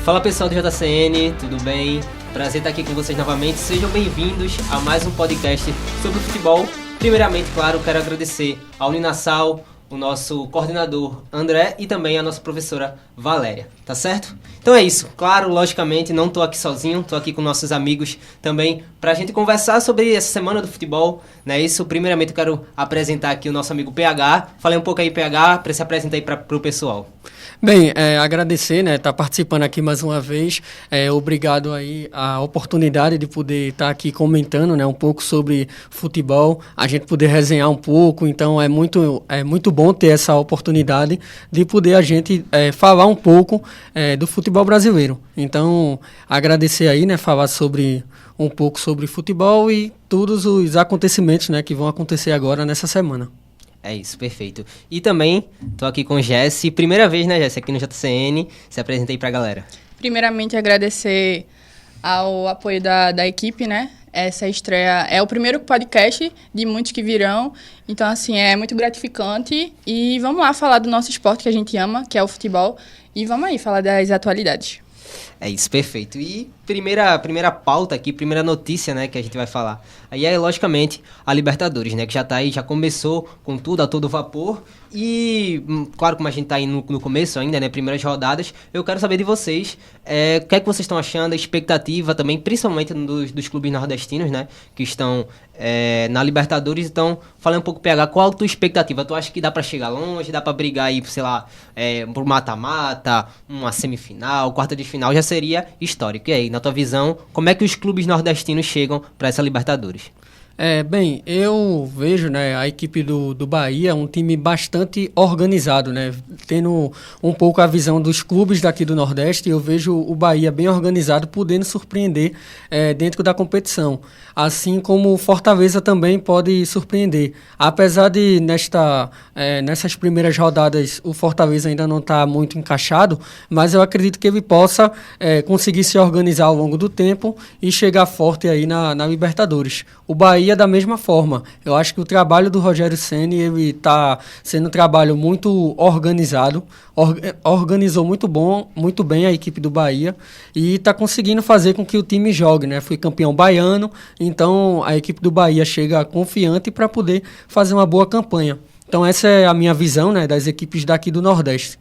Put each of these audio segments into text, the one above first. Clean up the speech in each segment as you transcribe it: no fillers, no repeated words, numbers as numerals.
Fala pessoal do JCN, tudo bem? Prazer estar aqui com vocês novamente. Sejam bem-vindos a mais um podcast sobre futebol. Primeiramente, claro, quero agradecer ao Uninasal, o nosso coordenador André e também a nossa professora Valéria, tá certo? Então é isso, claro, logicamente não tô aqui sozinho, tô aqui com nossos amigos também pra gente conversar sobre essa semana do futebol, né? Isso, primeiramente eu quero apresentar aqui o nosso amigo PH. Falei um pouco aí, PH, para se apresentar aí pro pessoal. Bem, agradecer, né, estar participando aqui mais uma vez. Obrigado aí a oportunidade de poder estar aqui comentando, né, um pouco sobre futebol, a gente poder resenhar um pouco. Então é muito bom ter essa oportunidade de poder a gente falar um pouco do futebol brasileiro. Então agradecer aí, né, falar um pouco sobre futebol e todos os acontecimentos, né, que vão acontecer agora nessa semana. É isso, perfeito. E também tô aqui com Jessi, primeira vez, né, Jessi, aqui no JCN. Se apresenta aí pra galera. Primeiramente, agradecer ao apoio da equipe, né? Essa estreia é o primeiro podcast de muitos que virão. Então, assim, é muito gratificante. E vamos lá falar do nosso esporte que a gente ama, que é o futebol. E vamos aí falar das atualidades. É isso, perfeito. E primeira pauta aqui, primeira notícia, né, que a gente vai falar. Aí é, logicamente, a Libertadores, né, que já tá aí, já começou com tudo, a todo vapor. E, claro, como a gente tá aí no começo ainda, né, primeiras rodadas, eu quero saber de vocês, o que é que vocês estão achando, a expectativa também, principalmente dos clubes nordestinos, né, que estão na Libertadores. Então, falei um pouco, PH, qual a tua expectativa? Tu acha que dá pra chegar longe, dá pra brigar aí, sei lá, por mata-mata, uma semifinal, quarta de final, já seria histórico. E aí, na tua visão, como é que os clubes nordestinos chegam para essa Libertadores? Bem, eu vejo, né, a equipe do Bahia um time bastante organizado, né, tendo um pouco a visão dos clubes daqui do Nordeste. Eu vejo o Bahia bem organizado, podendo surpreender dentro da competição, assim como o Fortaleza também pode surpreender, apesar de nessas primeiras rodadas o Fortaleza ainda não está muito encaixado, mas eu acredito que ele possa conseguir se organizar ao longo do tempo e chegar forte aí na Libertadores. O Bahia da mesma forma. Eu acho que o trabalho do Rogério Ceni, ele está sendo um trabalho muito organizado, organizou muito bem a equipe do Bahia e está conseguindo fazer com que o time jogue, né? Foi campeão baiano, então a equipe do Bahia chega confiante para poder fazer uma boa campanha. Então essa é a minha visão, né, das equipes daqui do Nordeste.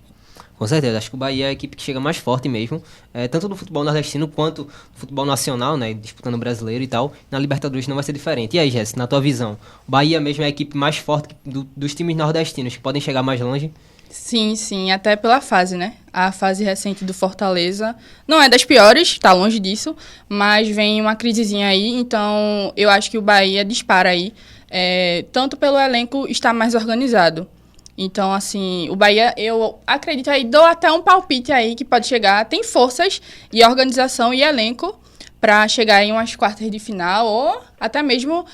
Com certeza, acho que o Bahia é a equipe que chega mais forte mesmo, tanto no futebol nordestino quanto no futebol nacional, né, disputando o brasileiro e tal. Na Libertadores não vai ser diferente. E aí, Jéssica, na tua visão, o Bahia mesmo é a equipe mais forte dos times nordestinos, que podem chegar mais longe? Sim, até pela fase, né? A fase recente do Fortaleza não é das piores, tá longe disso, mas vem uma crisezinha aí, então eu acho que o Bahia dispara aí, tanto pelo elenco estar mais organizado. Então, assim, o Bahia, eu acredito aí, dou até um palpite aí que pode chegar, tem forças e organização e elenco para chegar em umas quartas de final ou até mesmo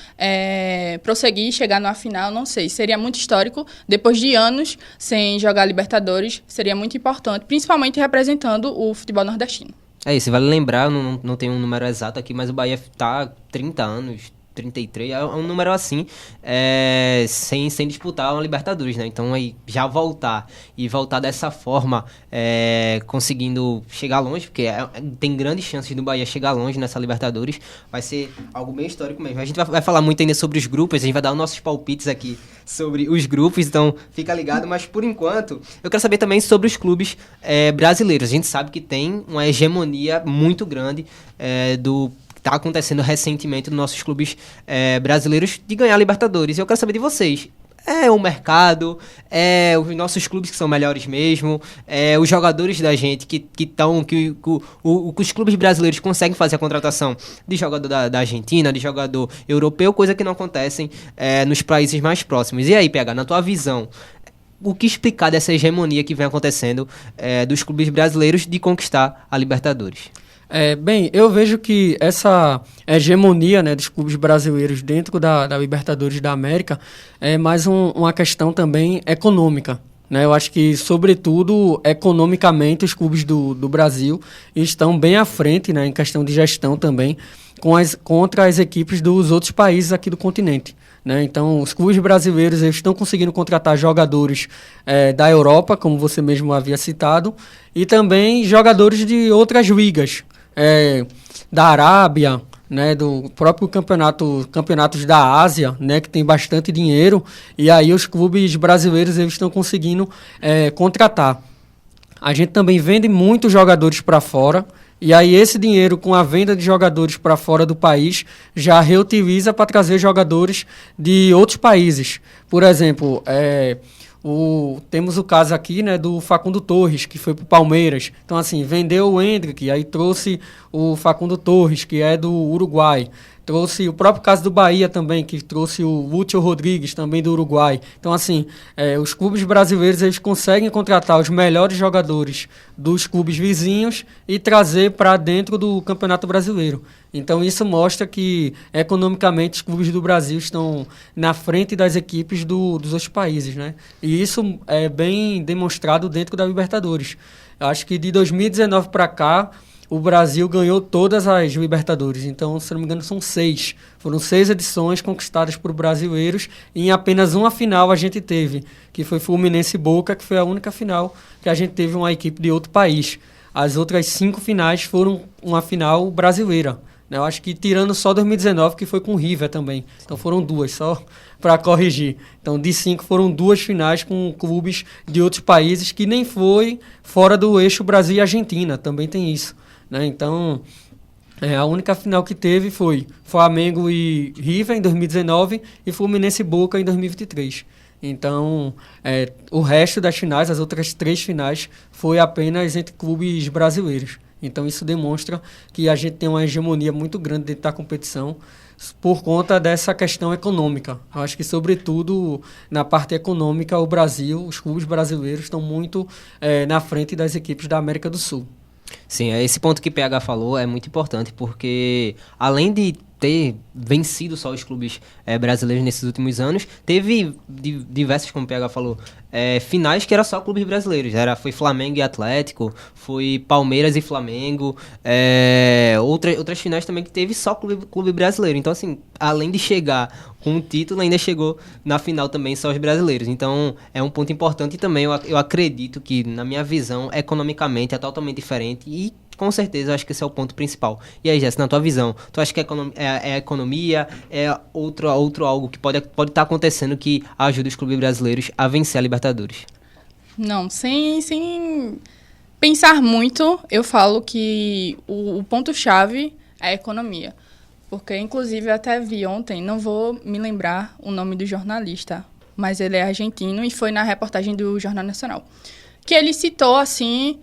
prosseguir e chegar numa final, não sei. Seria muito histórico, depois de anos sem jogar Libertadores, seria muito importante, principalmente representando o futebol nordestino. É isso, vale lembrar, não tem um número exato aqui, mas o Bahia tá 30 anos... 33, é um número assim, sem disputar uma Libertadores, né? Então aí já voltar dessa forma, conseguindo chegar longe, porque tem grandes chances do Bahia chegar longe nessa Libertadores, vai ser algo bem histórico mesmo. A gente vai falar muito ainda sobre os grupos, a gente vai dar os nossos palpites aqui sobre os grupos, então fica ligado, mas por enquanto eu quero saber também sobre os clubes brasileiros. A gente sabe que tem uma hegemonia muito grande do está acontecendo recentemente nos nossos clubes brasileiros de ganhar Libertadores. Eu quero saber de vocês. O mercado, os nossos clubes que são melhores mesmo, os jogadores da gente que os clubes brasileiros conseguem fazer a contratação de jogador da Argentina, de jogador europeu, coisa que não acontecem nos países mais próximos. E aí, PH, na tua visão, o que explicar dessa hegemonia que vem acontecendo dos clubes brasileiros de conquistar a Libertadores? Bem, eu vejo que essa hegemonia, né, dos clubes brasileiros dentro da Libertadores da América é mais uma questão também econômica, né? Eu acho que, sobretudo, economicamente, os clubes do Brasil estão bem à frente, né, em questão de gestão também, contra as equipes dos outros países aqui do continente, né? Então, os clubes brasileiros eles estão conseguindo contratar jogadores da Europa, como você mesmo havia citado, e também jogadores de outras ligas, da Arábia, né, do próprio campeonatos da Ásia, né, que tem bastante dinheiro, e aí os clubes brasileiros eles estão conseguindo contratar. A gente também vende muitos jogadores para fora, e aí esse dinheiro com a venda de jogadores para fora do país já reutiliza para trazer jogadores de outros países. Por exemplo, temos o caso aqui, né, do Facundo Torres, que foi para o Palmeiras. Então, assim, vendeu o Endrick, aí trouxe o Facundo Torres, que é do Uruguai. Trouxe o próprio caso do Bahia também, que trouxe o Lúcio Rodrigues, também do Uruguai. Então, assim, os clubes brasileiros eles conseguem contratar os melhores jogadores dos clubes vizinhos e trazer para dentro do Campeonato Brasileiro. Então, isso mostra que, economicamente, os clubes do Brasil estão na frente das equipes dos outros países, né? E isso é bem demonstrado dentro da Libertadores. Eu acho que de 2019 para cá, o Brasil ganhou todas as Libertadores. Então, se não me engano, são 6. Foram 6 edições conquistadas por brasileiros e em apenas uma final a gente teve, que foi Fluminense e Boca, que foi a única final que a gente teve uma equipe de outro país. As outras 5 finais foram uma final brasileira. Eu acho que tirando só 2019, que foi com o River também. Então foram 2, só para corrigir. Então de 5 foram 2 finais com clubes de outros países, que nem foi fora do eixo Brasil e Argentina. Também tem isso, né? Então, a única final que teve foi Flamengo e River em 2019 e Fluminense e Boca em 2023. Então, o resto das finais, as outras 3 finais, foi apenas entre clubes brasileiros. Então, isso demonstra que a gente tem uma hegemonia muito grande dentro da competição por conta dessa questão econômica. Eu acho que, sobretudo, na parte econômica, o Brasil, os clubes brasileiros estão muito na frente das equipes da América do Sul. Sim, esse ponto que o PH falou é muito importante, porque além de ter vencido só os clubes brasileiros nesses últimos anos, teve diversos, como o PH falou, finais que era só clubes brasileiros. Foi Flamengo e Atlético, foi Palmeiras e Flamengo, outras finais também que teve só clube brasileiro. Então, assim, além de chegar com o título, ainda chegou na final também só os brasileiros. Então, é um ponto importante e também eu acredito que, na minha visão, economicamente é totalmente diferente e com certeza, eu acho que esse é o ponto principal. E aí, Jéssica, na tua visão, tu acha que é a economia, é outro algo que pode estar acontecendo que ajuda os clubes brasileiros a vencer a Libertadores? Não, sem pensar muito, eu falo que o ponto-chave é a economia. Porque, inclusive, eu até vi ontem, não vou me lembrar o nome do jornalista, mas ele é argentino e foi na reportagem do Jornal Nacional, que ele citou, assim...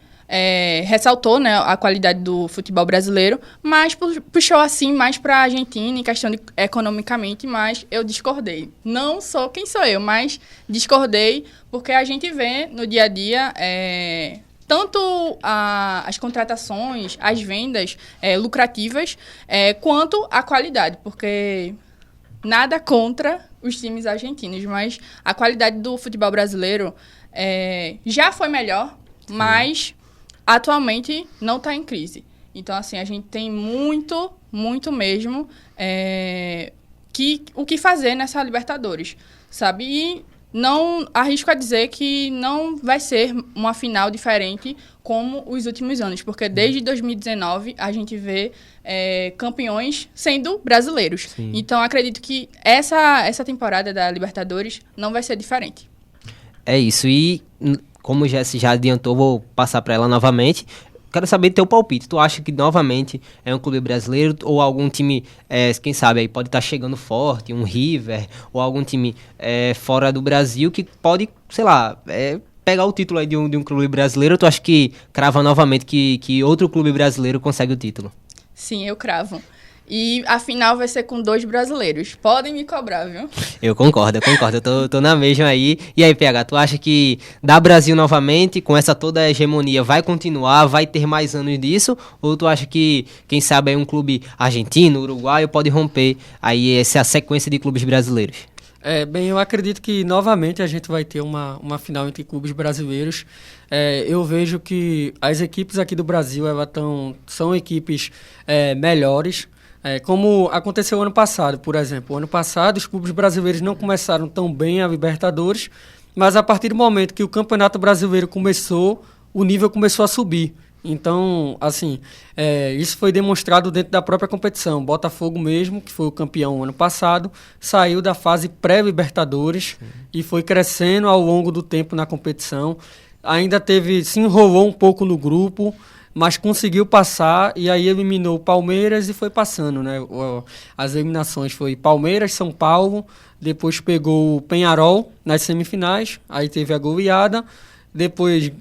ressaltou, né, a qualidade do futebol brasileiro, mas puxou assim mais para a Argentina em questão de economicamente, mas eu discordei. Não sou quem sou eu, mas discordei porque a gente vê no dia a dia tanto as contratações, as vendas lucrativas, quanto a qualidade, porque nada contra os times argentinos, mas a qualidade do futebol brasileiro já foi melhor, mas atualmente não está em crise. Então, assim, a gente tem muito, muito mesmo o que fazer nessa Libertadores, sabe? E não arrisco a dizer que não vai ser uma final diferente como os últimos anos, porque desde 2019 a gente vê campeões sendo brasileiros. Sim. Então, acredito que essa temporada da Libertadores não vai ser diferente. É isso, e... como já adiantou, vou passar para ela novamente. Quero saber teu palpite. Tu acha que novamente é um clube brasileiro ou algum time, quem sabe, aí pode estar chegando forte, um River ou algum time fora do Brasil que pode, sei lá, pegar o título aí de um clube brasileiro? Ou tu acha que crava novamente que outro clube brasileiro consegue o título? Sim, eu cravo. E a final vai ser com 2 brasileiros. Podem me cobrar, viu? Eu concordo. Eu tô na mesma aí. E aí, PH, tu acha que dá Brasil novamente, com essa toda a hegemonia, vai continuar, vai ter mais anos disso? Ou tu acha que, quem sabe, aí um clube argentino, uruguaio, pode romper aí essa sequência de clubes brasileiros? Bem, eu acredito que novamente a gente vai ter uma final entre clubes brasileiros. Eu vejo que as equipes aqui do Brasil são equipes melhores. Como aconteceu ano passado, por exemplo. Ano passado, os clubes brasileiros não começaram tão bem a Libertadores, mas a partir do momento que o Campeonato Brasileiro começou, o nível começou a subir. Então, assim, isso foi demonstrado dentro da própria competição. Botafogo mesmo, que foi o campeão ano passado, saiu da fase pré-Libertadores e foi crescendo ao longo do tempo na competição. Ainda se enrolou um pouco no grupo, mas conseguiu passar e aí eliminou o Palmeiras e foi passando, né? As eliminações foi Palmeiras, São Paulo, depois pegou o Peñarol nas semifinais, aí teve a goleada. Depois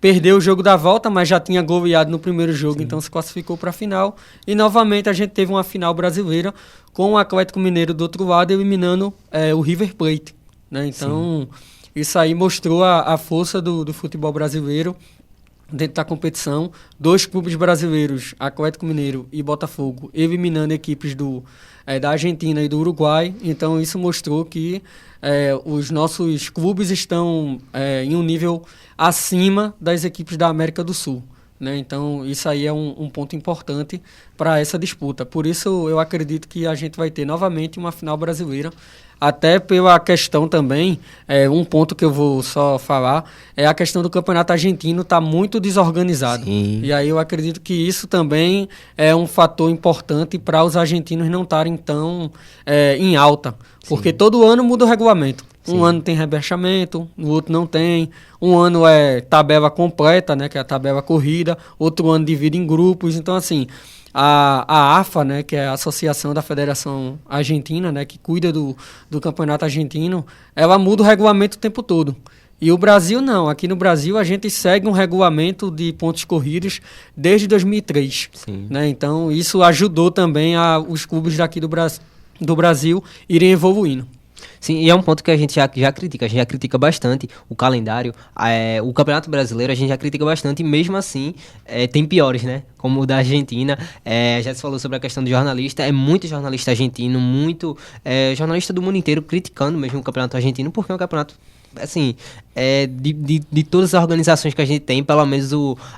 perdeu o jogo da volta, mas já tinha goleado no primeiro jogo, então se classificou para a final. E novamente a gente teve uma final brasileira com o Atlético Mineiro do outro lado eliminando o River Plate, né? Então isso aí mostrou a força do futebol brasileiro dentro da competição. 2 clubes brasileiros, Atlético Mineiro e Botafogo, eliminando equipes da Argentina e do Uruguai. Então isso mostrou que os nossos clubes estão em um nível acima das equipes da América do Sul, né? Então isso aí é um ponto importante para essa disputa. Por isso eu acredito que a gente vai ter novamente uma final brasileira. Até pela questão também, um ponto que eu vou só falar, é a questão do campeonato argentino estar muito desorganizado. Sim. E aí eu acredito que isso também é um fator importante para os argentinos não estarem tão em alta. Porque todo ano muda o regulamento. Um ano tem rebaixamento, no outro não tem. Um ano é tabela completa, né, que é a tabela corrida. Outro ano divide em grupos. Então, assim, a AFA, né, que é a Associação da Federação Argentina, né, que cuida do campeonato argentino, ela muda o regulamento o tempo todo. E o Brasil não. Aqui no Brasil a gente segue um regulamento de pontos corridos desde 2003. Né? Então isso ajudou também os clubes daqui do Brasil irem evoluindo. Sim, e é um ponto que a gente já critica. A gente já critica bastante o calendário. O Campeonato Brasileiro a gente já critica bastante e mesmo assim tem piores, né? Como o da Argentina. Já se falou sobre a questão do jornalista. É muito jornalista argentino, muito jornalista do mundo inteiro criticando mesmo o Campeonato Argentino, porque é um campeonato, assim, de todas as organizações que a gente tem, pelo menos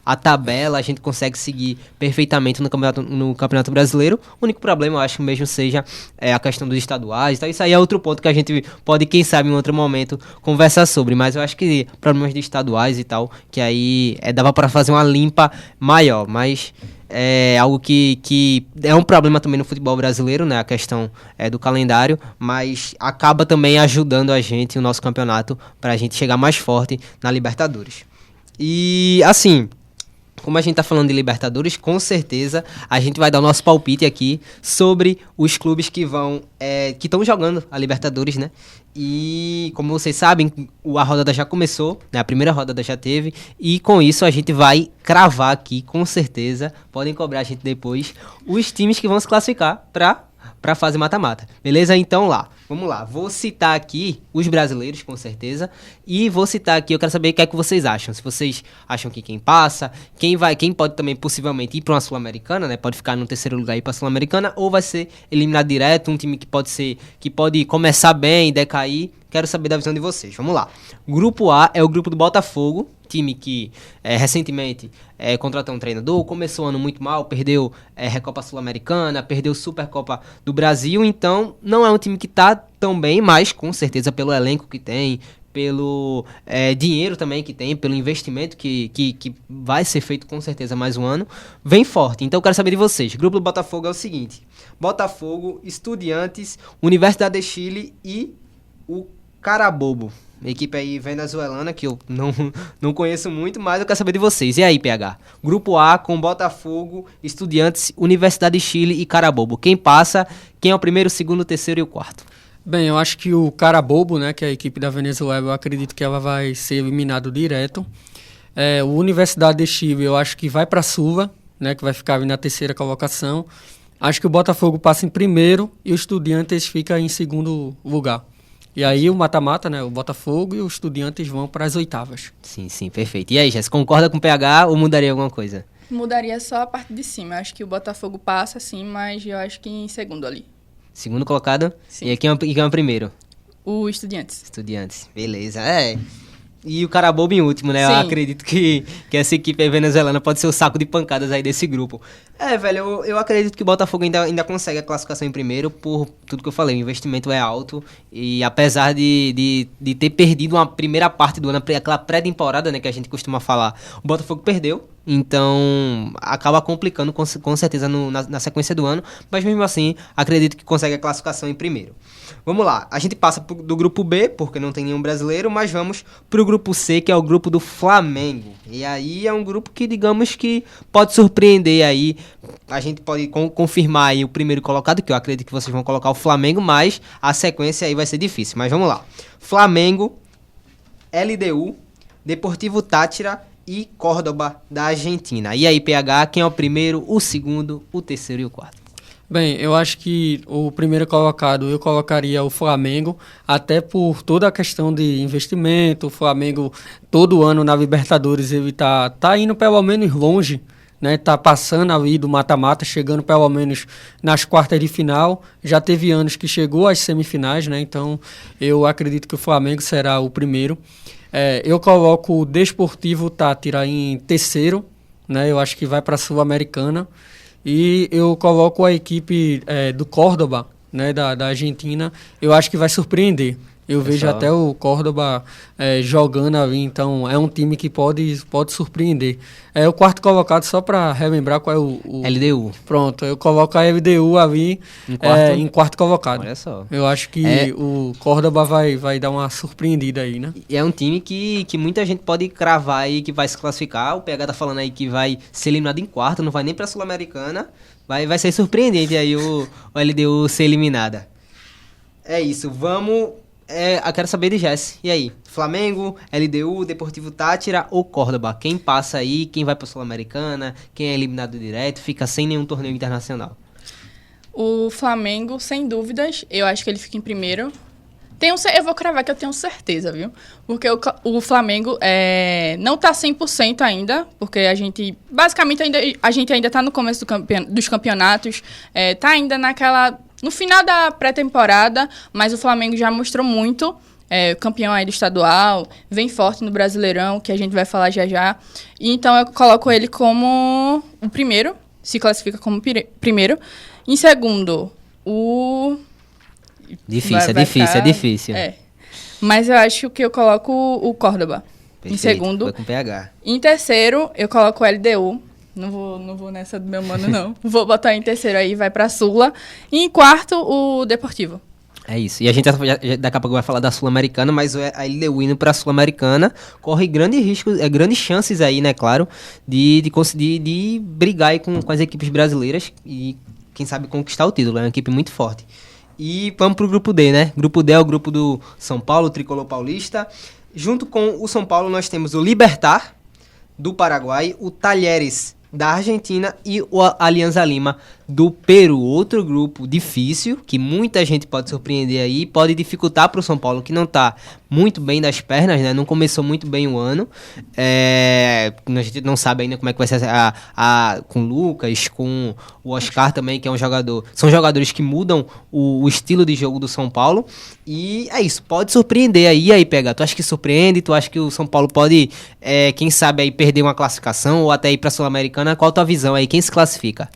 a tabela a gente consegue seguir perfeitamente no Campeonato Brasileiro. O único problema, eu acho mesmo, seja a questão dos estaduais. Então, isso aí é outro ponto que a gente pode, quem sabe, em outro momento, conversar sobre. Mas eu acho que problemas de estaduais e tal, que aí dava para fazer uma limpa maior, mas é algo que é um problema também no futebol brasileiro, né? A questão do calendário, mas acaba também ajudando a gente, o nosso campeonato, pra gente chegar mais forte na Libertadores. E, assim, como a gente tá falando de Libertadores, com certeza a gente vai dar o nosso palpite aqui sobre os clubes que estão jogando a Libertadores, né? E, como vocês sabem, a rodada já começou, né? A primeira rodada já teve, e com isso a gente vai cravar aqui, com certeza, podem cobrar a gente depois, os times que vão se classificar para fase mata-mata, beleza? Então vamos lá, vou citar aqui os brasileiros, com certeza, e vou citar aqui, eu quero saber o que é que vocês acham, se vocês acham que quem passa, quem pode também possivelmente ir para uma Sul-Americana, né, pode ficar no terceiro lugar e ir para a Sul-Americana, ou vai ser eliminado direto, um time que pode começar bem e decair. Quero saber da visão de vocês. Vamos lá. Grupo A é o grupo do Botafogo, time que recentemente contratou um treinador, começou o ano muito mal, perdeu Recopa Sul-Americana, perdeu Supercopa do Brasil, então não é um time que está tão bem, mas com certeza pelo elenco que tem, pelo dinheiro também que tem, pelo investimento que vai ser feito com certeza mais um ano, vem forte. Então eu quero saber de vocês. O grupo do Botafogo é o seguinte: Botafogo, Estudiantes, Universidade de Chile e o Carabobo, equipe aí venezuelana que eu não conheço muito, mas eu quero saber de vocês. E aí, PH? Grupo A com Botafogo, Estudiantes, Universidade de Chile e Carabobo. Quem passa? Quem é o primeiro, o segundo, o terceiro e o quarto? Bem, eu acho que o Carabobo, né, que é a equipe da Venezuela, eu acredito que ela vai ser eliminado direto. O Universidade de Chile, eu acho que vai para a Suva, né, que vai ficar na terceira colocação. Acho que o Botafogo passa em primeiro e o Estudiantes fica em segundo lugar. E aí o mata-mata, né, o Botafogo e os Estudiantes vão para as oitavas. Sim, perfeito. E aí, Jéssica, concorda com o PH ou mudaria alguma coisa? Mudaria só a parte de cima. Acho que o Botafogo passa, sim, mas eu acho que em segundo ali. Segundo colocado? Sim. E quem é o primeiro? O Estudiantes. Estudiantes, beleza. E o Carabobo em último, né? Sim. Eu acredito que essa equipe aí venezuelana pode ser o saco de pancadas aí desse grupo. Velho, eu acredito que o Botafogo ainda consegue a classificação em primeiro por tudo que eu falei. O investimento é alto e apesar de ter perdido uma primeira parte do ano, aquela pré-temporada, né, que a gente costuma falar, o Botafogo perdeu. Então, acaba complicando com certeza na sequência do ano. Mas mesmo assim, acredito que consegue a classificação em primeiro. Vamos lá, a gente passa do grupo B, porque não tem nenhum brasileiro, mas vamos pro grupo C, que é o grupo do Flamengo. E aí é um grupo que, digamos que pode surpreender aí. A gente pode confirmar aí o primeiro colocado, que eu acredito que vocês vão colocar o Flamengo, mas a sequência aí vai ser difícil. Mas vamos lá. Flamengo, LDU, Deportivo Táchira e Córdoba da Argentina. E aí, PH, quem é o primeiro, o segundo, o terceiro e o quarto? Bem, eu acho que o primeiro colocado eu colocaria o Flamengo, até por toda a questão de investimento. O Flamengo, todo ano na Libertadores, ele tá indo pelo menos longe, né? Tá passando ali do mata-mata, chegando pelo menos nas quartas de final. Já teve anos que chegou às semifinais, né? Então, eu acredito que o Flamengo será o primeiro. Eu coloco o Desportivo Táchira em terceiro, né? Eu acho que vai para a Sul-Americana. E eu coloco a equipe do Córdoba, né, da Argentina. Eu acho que vai surpreender. Eu vejo até o Córdoba jogando ali, então é um time que pode surpreender. O quarto colocado, só para relembrar qual é o... LDU. Pronto, eu coloco a LDU ali em quarto colocado. Olha só. Eu acho que o Córdoba vai dar uma surpreendida aí, né? E é um time que muita gente pode cravar aí que vai se classificar. O PH tá falando aí que vai ser eliminado em quarto, não vai nem pra Sul-Americana. Vai ser surpreendente aí o LDU ser eliminada. É isso, vamos... eu quero saber de Jesse. E aí? Flamengo, LDU, Deportivo Táchira ou Córdoba? Quem passa aí? Quem vai pra Sul-Americana? Quem é eliminado direto? Fica sem nenhum torneio internacional? O Flamengo, sem dúvidas, eu acho que ele fica em primeiro. Eu vou cravar que eu tenho certeza, viu? Porque o Flamengo não tá 100% ainda, porque a gente, basicamente, a gente ainda tá no começo dos campeonatos, tá ainda no final da pré-temporada, mas o Flamengo já mostrou muito, campeão aí do estadual, vem forte no Brasileirão, que a gente vai falar já já. E então eu coloco ele como o primeiro, se classifica como primeiro. Em segundo, o... É difícil. Mas eu acho que eu coloco o Córdoba. Perfeito, em segundo. vai com PH. Em terceiro, eu coloco o LDU. Não vou nessa do meu mano, não. Vou botar em terceiro aí, vai pra Sula. E em quarto, o Deportivo. É isso. E a gente daqui a pouco vai falar da Sul-Americana, mas a LDU indo pra Sul-Americana corre grandes riscos, grandes chances aí, né, claro, de conseguir de brigar aí com as equipes brasileiras e, quem sabe, conquistar o título. É uma equipe muito forte. E vamos pro grupo D, né? Grupo D é o grupo do São Paulo, o Tricolor Paulista. Junto com o São Paulo, nós temos o Libertad, do Paraguai, o Talleres, da Argentina e o Alianza Lima, do Peru. Outro grupo difícil, que muita gente pode surpreender aí, pode dificultar para o São Paulo, que não está muito bem das pernas, né? Não começou muito bem o ano. A gente não sabe ainda como é que vai ser com o Lucas, com o Oscar também, que é um jogador. São jogadores que mudam o estilo de jogo do São Paulo. E é isso, pode surpreender aí, PH. Tu acha que surpreende? Tu acha que o São Paulo pode, quem sabe, aí perder uma classificação ou até ir para a Sul-Americana? Qual a tua visão aí? Quem se classifica?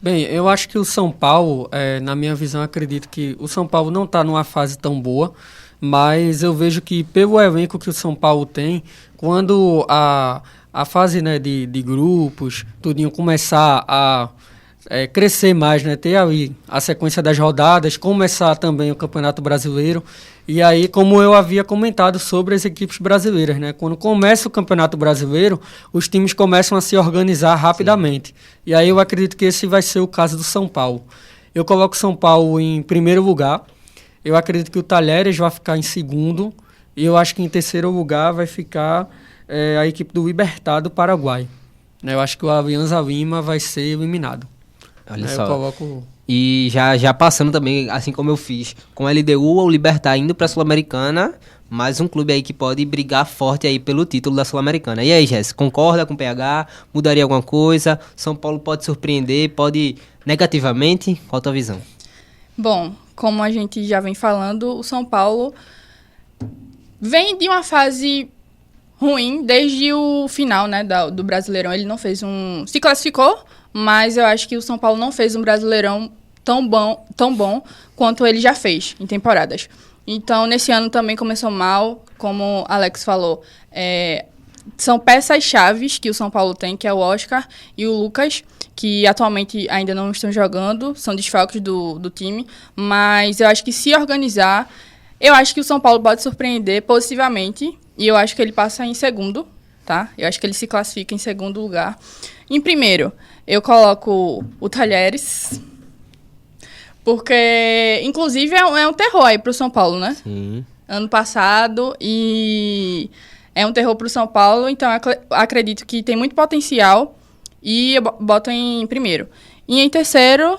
Bem, eu acho que o São Paulo, na minha visão, acredito que o São Paulo não está numa fase tão boa, mas eu vejo que pelo elenco que o São Paulo tem, quando a fase, né, de grupos, tudinho começar a crescer mais, né, ter ali a sequência das rodadas, começar também o Campeonato Brasileiro, e aí, como eu havia comentado sobre as equipes brasileiras, né, quando começa o Campeonato Brasileiro, os times começam a se organizar rapidamente. Sim. E aí eu acredito que esse vai ser o caso do São Paulo. Eu coloco o São Paulo em primeiro lugar, eu acredito que o Talleres vai ficar em segundo, e eu acho que em terceiro lugar vai ficar a equipe do Libertad do Paraguai. Eu acho que o Alianza Lima vai ser eliminado. Olha só. Eu coloco... E já passando também, assim como eu fiz, com o LDU ou o Libertad indo para a Sul-Americana, mais um clube aí que pode brigar forte aí pelo título da Sul-Americana. E aí, Jéssica, concorda com o PH? Mudaria alguma coisa? São Paulo pode surpreender? Pode negativamente? Qual a tua visão? Bom, como a gente já vem falando, o São Paulo vem de uma fase ruim desde o final, né, do Brasileirão. Ele não fez se classificou, mas eu acho que o São Paulo não fez um Brasileirão tão bom quanto ele já fez em temporadas. Então, nesse ano também começou mal, como Alex falou. São peças-chaves que o São Paulo tem, que é o Oscar e o Lucas, que atualmente ainda não estão jogando, são desfalques do time, mas eu acho que se organizar, eu acho que o São Paulo pode surpreender positivamente, e eu acho que ele passa em segundo, tá? Eu acho que ele se classifica em segundo lugar. Em primeiro, eu coloco o Talheres, porque, inclusive, é um terror aí pro São Paulo, né? Sim. Ano passado, e é um terror pro São Paulo, então acredito que tem muito potencial, e eu boto em primeiro. E em terceiro,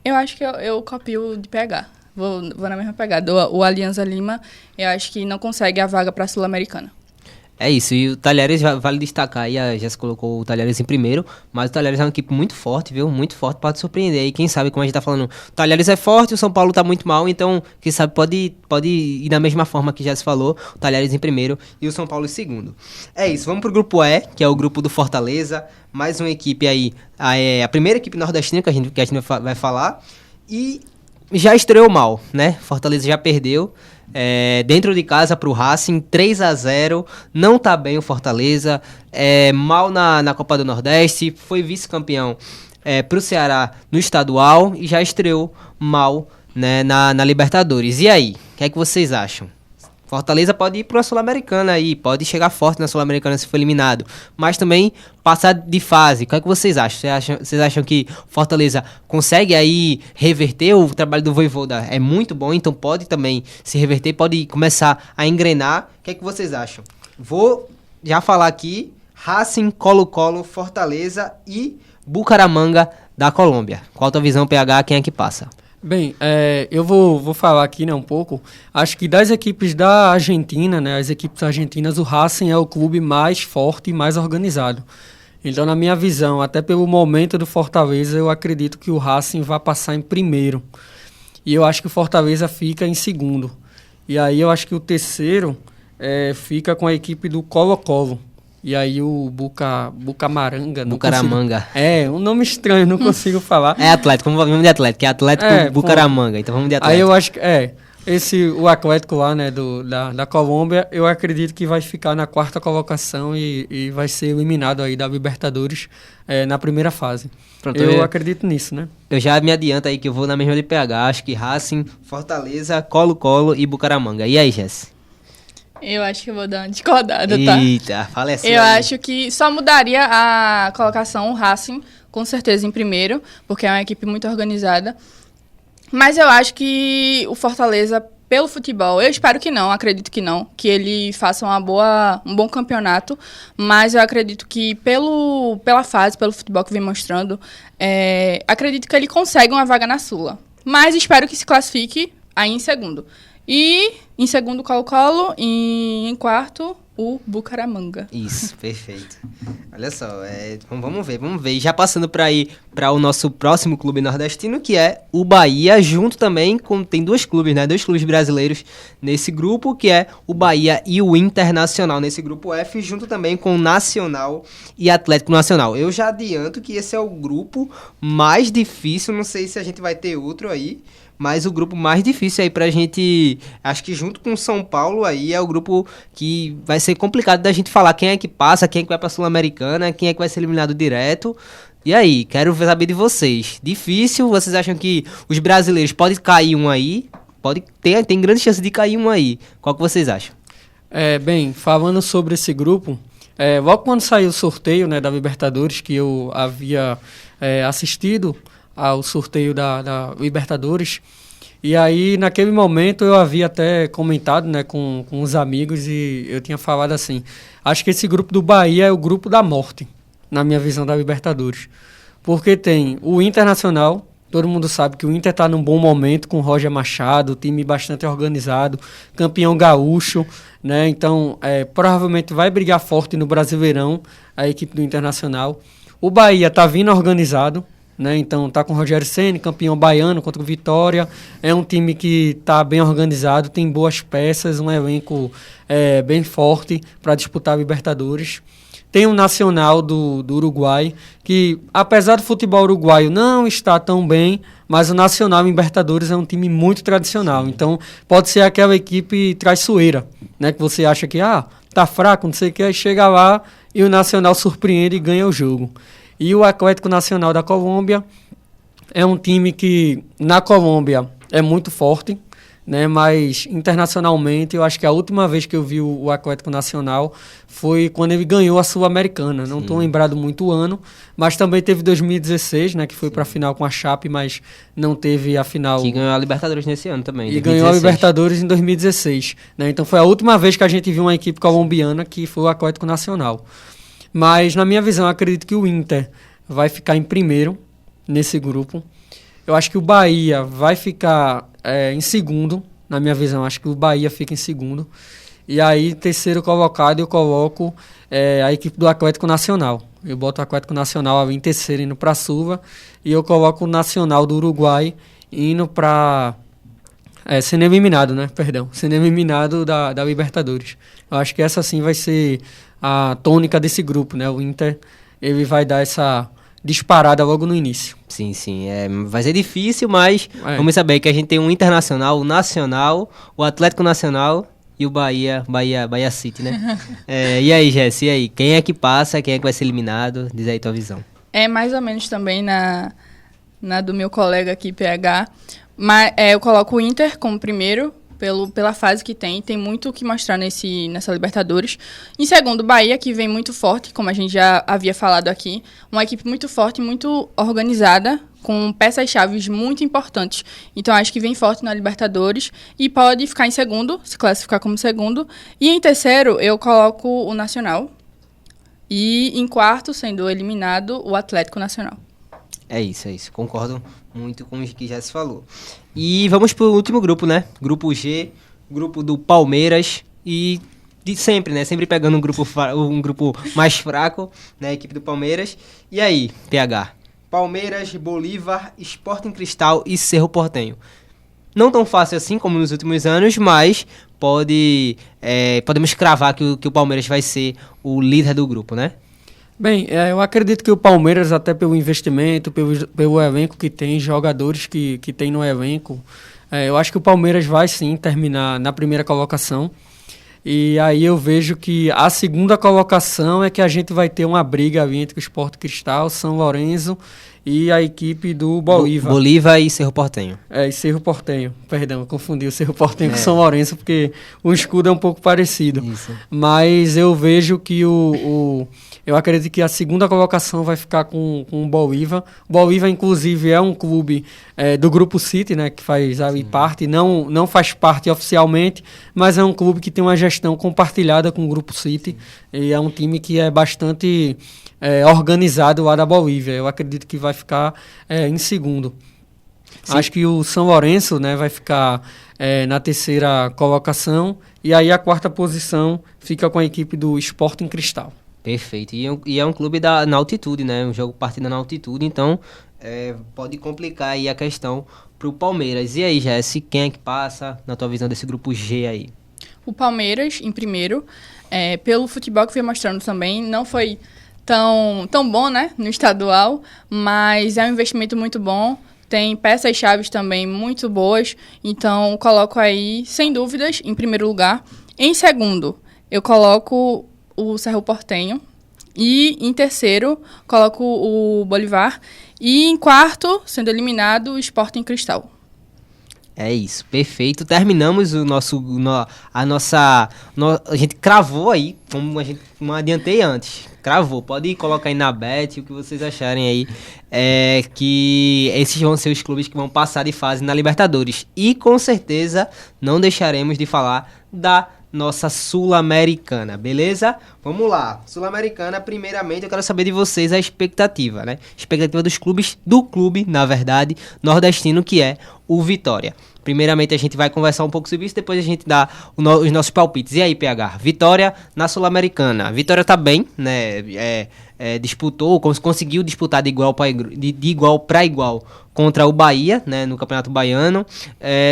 eu acho que eu copio de PH. Vou na mesma pegada. O Alianza Lima, eu acho que não consegue a vaga para a Sul-Americana. É isso, e o Talheres, vale destacar aí, a Jéssica colocou o Talheres em primeiro, mas o Talheres é uma equipe muito forte, viu? Muito forte, pode surpreender. E quem sabe, como a gente tá falando, o Talheres é forte, o São Paulo tá muito mal, então, quem sabe, pode ir da mesma forma que já se falou, o Talheres em primeiro e o São Paulo em segundo. É isso, vamos pro grupo E, que é o grupo do Fortaleza, mais uma equipe aí, a primeira equipe nordestina que a gente vai falar, e já estreou mal, né? Fortaleza já perdeu. Dentro de casa pro Racing, 3-0, não tá bem o Fortaleza, mal na Copa do Nordeste, foi vice-campeão pro Ceará no estadual e já estreou mal, né, na Libertadores. E aí, o que é que vocês acham? Fortaleza pode ir para a Sul-Americana aí, pode chegar forte na Sul-Americana se for eliminado, mas também passar de fase. O que é que vocês acham? Vocês acham que Fortaleza consegue aí reverter? O trabalho do Vojvoda é muito bom, então pode também se reverter, pode começar a engrenar. O que é que vocês acham? Vou já falar aqui: Racing, Colo-Colo, Fortaleza e Bucaramanga da Colômbia. Qual a tua visão, PH? Quem é que passa? Bem, eu vou falar aqui, né, um pouco. Acho que das equipes da Argentina, né, as equipes argentinas, o Racing é o clube mais forte e mais organizado. Então, na minha visão, até pelo momento do Fortaleza, eu acredito que o Racing vai passar em primeiro. E eu acho que o Fortaleza fica em segundo. E aí eu acho que o terceiro fica com a equipe do Colo-Colo. E aí o Bucaramanga. Bucaramanga. Um nome estranho, não consigo falar. É Atlético, vamos de Atlético, é Atlético Bucaramanga, então vamos de Atlético. Aí eu acho que o Atlético lá, né, da Colômbia, eu acredito que vai ficar na quarta colocação e vai ser eliminado aí da Libertadores na primeira fase. Pronto, eu acredito nisso, né? Eu já me adianto aí que eu vou na mesma de PH, acho que Racing, Fortaleza, Colo-Colo e Bucaramanga. E aí, Jess? Eu acho que eu vou dar uma discordada, tá? Eita, fala assim. Eu acho que só mudaria a colocação, o Racing, com certeza, em primeiro, porque é uma equipe muito organizada. Mas eu acho que o Fortaleza, pelo futebol, eu espero que não, acredito que não, que ele faça um bom campeonato, mas eu acredito que pela fase, pelo futebol que vem mostrando, acredito que ele consegue uma vaga na Sula. Mas espero que se classifique aí em segundo. E em segundo, Colo-Colo, e em quarto, o Bucaramanga. Isso, perfeito. Olha só, vamos ver. E já passando para ir para o nosso próximo clube nordestino, que é o Bahia, junto também tem dois clubes, né? Dois clubes brasileiros nesse grupo, que é o Bahia e o Internacional nesse grupo F, junto também com o Nacional e Atlético Nacional. Eu já adianto que esse é o grupo mais difícil, não sei se a gente vai ter outro aí, mas o grupo mais difícil aí pra gente, acho que junto com o São Paulo aí, é o grupo que vai ser complicado da gente falar quem é que passa, quem é que vai pra Sul-Americana, quem é que vai ser eliminado direto. E aí, quero saber de vocês. Difícil, vocês acham que os brasileiros podem cair um aí? Tem grande chance de cair um aí. Qual que vocês acham? Bem, falando sobre esse grupo, logo quando saiu o sorteio, né, da Libertadores, que eu havia assistido ao sorteio da Libertadores, e aí naquele momento eu havia até comentado, né, com os amigos, e eu tinha falado assim, acho que esse grupo do Bahia é o grupo da morte, na minha visão da Libertadores, porque tem o Internacional, todo mundo sabe que o Inter está num bom momento com o Roger Machado, time bastante organizado, campeão gaúcho, né, então provavelmente vai brigar forte no Brasileirão, a equipe do Internacional. O Bahia está vindo organizado, né? Então tá com o Rogério Ceni, campeão baiano contra o Vitória. É um time que tá bem organizado, tem boas peças, um elenco bem forte para disputar a Libertadores. Tem o Nacional do Uruguai, que apesar do futebol uruguaio não estar tão bem, mas o Nacional em Libertadores é um time muito tradicional. Então pode ser aquela equipe traiçoeira, né? Que você acha que tá fraco, não sei o que, aí chega lá e o Nacional surpreende e ganha o jogo. E o Atlético Nacional da Colômbia é um time que na Colômbia é muito forte, né? Mas internacionalmente eu acho que a última vez que eu vi o Atlético Nacional foi quando ele ganhou a Sul-Americana. Não estou lembrado muito o ano, mas também teve 2016, né? Que foi para a final com a Chape, mas não teve a final. Que ganhou a Libertadores nesse ano também. E 2016. Ganhou a Libertadores em 2016, né? Então foi a última vez que a gente viu uma equipe colombiana que foi o Atlético Nacional. Mas na minha visão eu acredito que o Inter vai ficar em primeiro nesse grupo. Eu acho que o Bahia vai ficar em segundo, na minha visão. Acho que o Bahia fica em segundo. E aí, terceiro colocado, eu coloco a equipe do Atlético Nacional. Eu boto o Atlético Nacional ali em terceiro, indo para a Suva. E eu coloco o Nacional do Uruguai indo para... sendo eliminado, né? Perdão. Sendo eliminado da Libertadores. Eu acho que essa sim vai ser a tônica desse grupo, né? O Inter, ele vai dar essa disparada logo no início. Sim. Vai ser difícil, mas vamos saber que a gente tem um Internacional, o Nacional, o Atlético Nacional e o Bahia City, né? E aí, Jess, e aí? Quem é que passa? Quem é que vai ser eliminado? Diz aí tua visão. É mais ou menos também na do meu colega aqui, PH. Mas eu coloco o Inter como primeiro, pela fase que tem muito o que mostrar nessa Libertadores. Em segundo, Bahia, que vem muito forte, como a gente já havia falado aqui. Uma equipe muito forte, muito organizada, com peças-chave muito importantes. Então, acho que vem forte na Libertadores e pode ficar em segundo, se classificar como segundo. E em terceiro, eu coloco o Nacional. E em quarto, sendo eliminado, o Atlético Nacional. É isso. Concordo muito com o que já se falou. E vamos pro último grupo, né? Grupo G, grupo do Palmeiras e de sempre, né? Sempre pegando um grupo mais fraco, né? A equipe do Palmeiras. E aí, PH? Palmeiras, Bolívar, Sporting Cristal e Cerro Porteño. Não tão fácil assim como nos últimos anos, mas podemos cravar que o Palmeiras vai ser o líder do grupo, né? Bem, eu acredito que o Palmeiras, até pelo investimento, pelo elenco que tem, jogadores que tem no elenco, eu acho que o Palmeiras vai sim terminar na primeira colocação. E aí eu vejo que a segunda colocação é que a gente vai ter uma briga ali entre o Sport Cristal, São Lourenço e a equipe do Bolívar. Bolívar e Cerro Porteño. E Cerro Porteño, perdão, eu confundi o Cerro Porteño com São Lourenço, porque o escudo é um pouco parecido. Isso. Mas eu vejo que eu acredito que a segunda colocação vai ficar com o Bolívar. O Bolívar, inclusive, é um clube do Grupo City, né, que faz ali parte, não faz parte oficialmente, mas é um clube que tem uma gestão compartilhada com o Grupo City. E é um time que é bastante organizado lá da Bolívia. Eu acredito que vai ficar em segundo. Sim. Acho que o São Lourenço, né, vai ficar na terceira colocação. E aí a quarta posição fica com a equipe do Sporting Cristal. Perfeito. E é um clube na altitude, né? Um jogo partida na altitude, então pode complicar aí a questão pro Palmeiras. E aí, Jesse, quem é que passa na tua visão desse grupo G aí? O Palmeiras, em primeiro, pelo futebol que veio mostrando também, não foi tão bom, né, no estadual, mas é um investimento muito bom. Tem peças-chave também muito boas, então coloco aí, sem dúvidas, em primeiro lugar. Em segundo, eu coloco o Cerro Porteño. E em terceiro, coloco o Bolívar. E em quarto, sendo eliminado, o Sporting Cristal. É isso, perfeito. Terminamos a gente cravou aí, como adiantei antes. Cravou, pode colocar aí na bet o que vocês acharem aí. Que esses vão ser os clubes que vão passar de fase na Libertadores. E com certeza não deixaremos de falar da nossa Sul-Americana, beleza? Vamos lá, Sul-Americana, primeiramente eu quero saber de vocês a expectativa, né? Expectativa do clube, na verdade, nordestino, que é o Vitória. Primeiramente a gente vai conversar um pouco sobre isso, depois a gente dá os nossos palpites. E aí, PH? Vitória na Sul-Americana. A Vitória tá bem, né? Disputou, conseguiu disputar de igual para igual contra o Bahia, né, no Campeonato Baiano.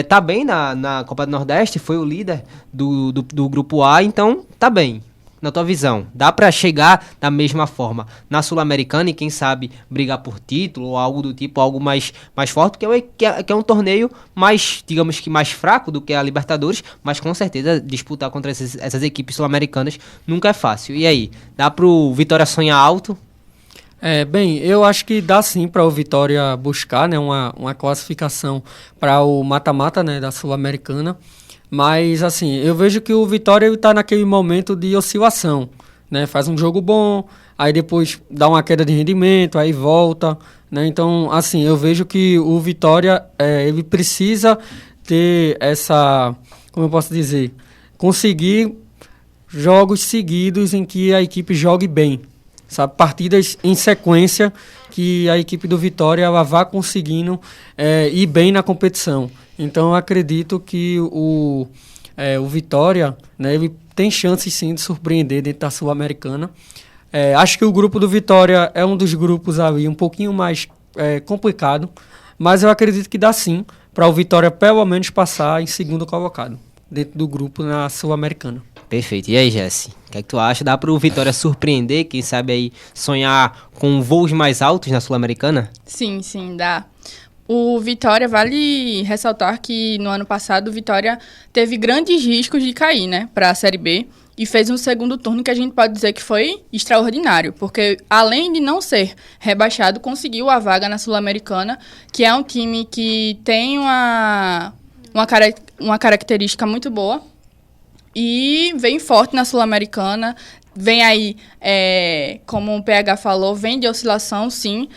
Tá bem na Copa do Nordeste, foi o líder do Grupo A, então tá bem. Na tua visão, dá pra chegar da mesma forma na Sul-Americana e quem sabe brigar por título ou algo do tipo, algo mais forte, que é um torneio mais, digamos que mais fraco do que a Libertadores, mas com certeza disputar contra essas equipes sul-americanas nunca é fácil. E aí, dá pro Vitória sonhar alto? Bem, eu acho que dá sim para o Vitória buscar, né, uma classificação para o mata-mata, né, da Sul-Americana. Mas, assim, eu vejo que o Vitória está naquele momento de oscilação, né? Faz um jogo bom, aí depois dá uma queda de rendimento, aí volta, né? Então, assim, eu vejo que o Vitória, ele precisa ter essa, como eu posso dizer, conseguir jogos seguidos em que a equipe jogue bem, sabe? Partidas em sequência que a equipe do Vitória ela vá conseguindo ir bem na competição. Então, eu acredito que o Vitória, né, ele tem chances, sim, de surpreender dentro da Sul-Americana. Acho que o grupo do Vitória é um dos grupos ali um pouquinho mais complicado, mas eu acredito que dá, sim, para o Vitória pelo menos passar em segundo colocado dentro do grupo na Sul-Americana. Perfeito. E aí, Jesse? O que é que tu acha? Dá para o Vitória surpreender, quem sabe aí sonhar com voos mais altos na Sul-Americana? Sim, dá. O Vitória, vale ressaltar que no ano passado o Vitória teve grandes riscos de cair, né, para a Série B e fez um segundo turno que a gente pode dizer que foi extraordinário, porque além de não ser rebaixado, conseguiu a vaga na Sul-Americana, que é um time que tem uma característica muito boa e vem forte na Sul-Americana. Vem aí, como o PH falou, vem de oscilação, sim.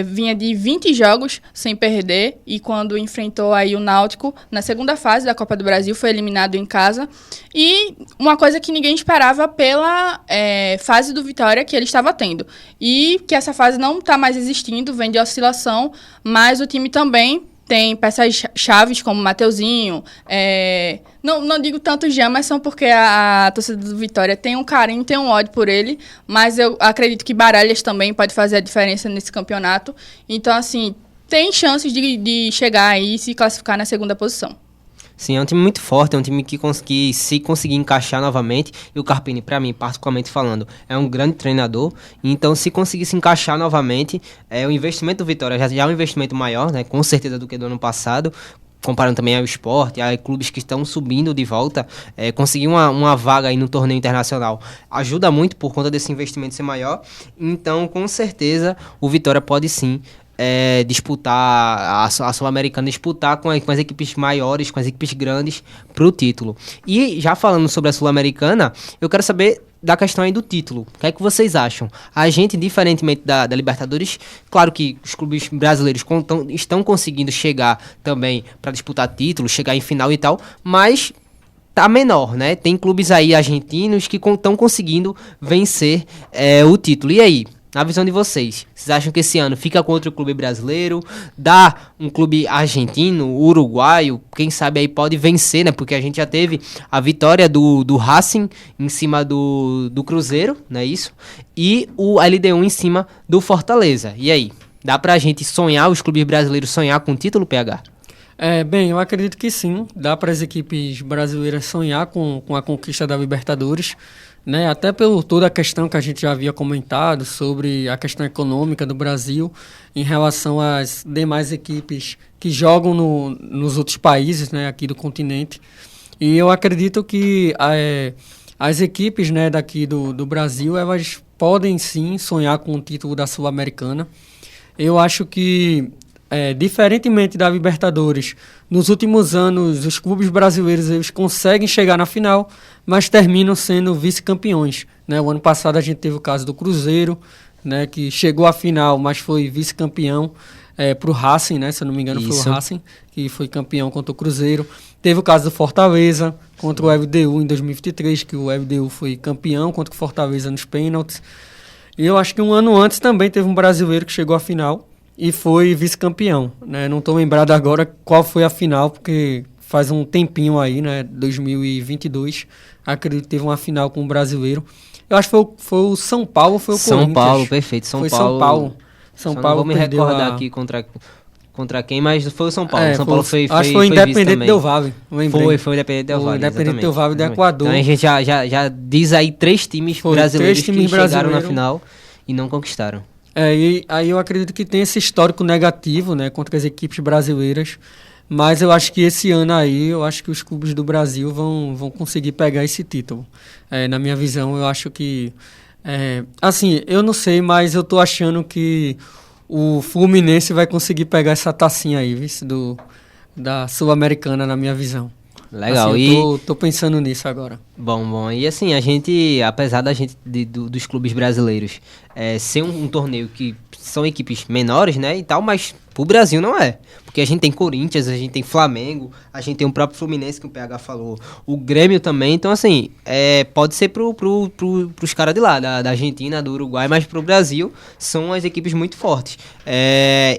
Vinha de 20 jogos sem perder e quando enfrentou aí o Náutico, na segunda fase da Copa do Brasil, foi eliminado em casa. E uma coisa que ninguém esperava pela fase do Vitória que ele estava tendo. E que essa fase não está mais existindo, vem de oscilação, mas o time também tem peças chaves como Mateuzinho, não digo tanto Jamerson porque a torcida do Vitória tem um carinho, tem um ódio por ele, mas eu acredito que Baralhas também pode fazer a diferença nesse campeonato. Então, assim, tem chances de chegar aí e se classificar na segunda posição. Sim, é um time muito forte, é um time que se conseguir encaixar novamente, e o Carpini, para mim, particularmente falando, é um grande treinador, então se conseguir se encaixar novamente, o investimento do Vitória já é um investimento maior, né, com certeza do que do ano passado, comparando também ao Sport, a clubes que estão subindo de volta, conseguir uma vaga aí no torneio internacional ajuda muito por conta desse investimento ser maior, então com certeza o Vitória pode sim disputar a Sul-Americana, disputar com as equipes maiores, com as equipes grandes pro título. E já falando sobre a Sul-Americana, eu quero saber da questão aí do título. O que é que vocês acham? A gente, diferentemente da Libertadores, claro que os clubes brasileiros estão conseguindo chegar também para disputar título, chegar em final e tal, mas tá menor, né? Tem clubes aí argentinos que estão conseguindo vencer o título. E aí? Na visão de vocês acham que esse ano fica contra o clube brasileiro, dá um clube argentino, uruguaio, quem sabe aí pode vencer, né? Porque a gente já teve a vitória do Racing em cima do Cruzeiro, não é isso? E o LDU em cima do Fortaleza. E aí, dá pra gente sonhar, os clubes brasileiros sonhar com o título, PH? Bem, eu acredito que sim, dá para as equipes brasileiras sonhar com a conquista da Libertadores, né? Até por toda a questão que a gente já havia comentado sobre a questão econômica do Brasil em relação às demais equipes que jogam nos outros países, né, aqui do continente. E eu acredito que as equipes, né, daqui do Brasil, elas podem sim sonhar com o título da Sul-Americana. Eu acho que diferentemente da Libertadores, nos últimos anos os clubes brasileiros eles conseguem chegar na final, mas terminam sendo vice-campeões, né? O ano passado a gente teve o caso do Cruzeiro, né, que chegou à final, mas foi vice-campeão para o Racing, né? Se eu não me engano, foi o Racing que foi campeão contra o Cruzeiro. Teve o caso do Fortaleza contra o LDU em 2023, que o LDU foi campeão contra o Fortaleza nos pênaltis. E eu acho que um ano antes também teve um brasileiro que chegou à final, e foi vice-campeão, né? Não estou lembrado agora qual foi a final, porque faz um tempinho aí, né? 2022, acredito que teve uma final com o brasileiro. Eu acho que foi o São Paulo, foi o Corinthians. São Paulo, perfeito. São Paulo. São Paulo não vou me recordar aqui contra quem, mas foi o São Paulo. É, São Paulo foi acho que foi o Independente Del Valle. Foi o Independente Del Valle. O Independente Del Valle do Equador. Então a gente já diz aí 3 times brasileiros que chegaram na final e não conquistaram. E aí eu acredito que tem esse histórico negativo, né, contra as equipes brasileiras, mas eu acho que esse ano aí, eu acho que os clubes do Brasil vão conseguir pegar esse título. Na minha visão, eu acho que... assim, eu não sei, mas eu tô achando que o Fluminense vai conseguir pegar essa tacinha aí, da Sul-Americana, na minha visão. Legal. Assim, tô pensando nisso agora. Bom. E assim, a gente, apesar da gente dos clubes brasileiros ser um torneio que são equipes menores, né, e tal, mas pro Brasil não é. Porque a gente tem Corinthians, a gente tem Flamengo, a gente tem o próprio Fluminense, que o PH falou, o Grêmio também. Então, assim, pode ser pros caras de lá, da Argentina, do Uruguai, mas pro Brasil são as equipes muito fortes.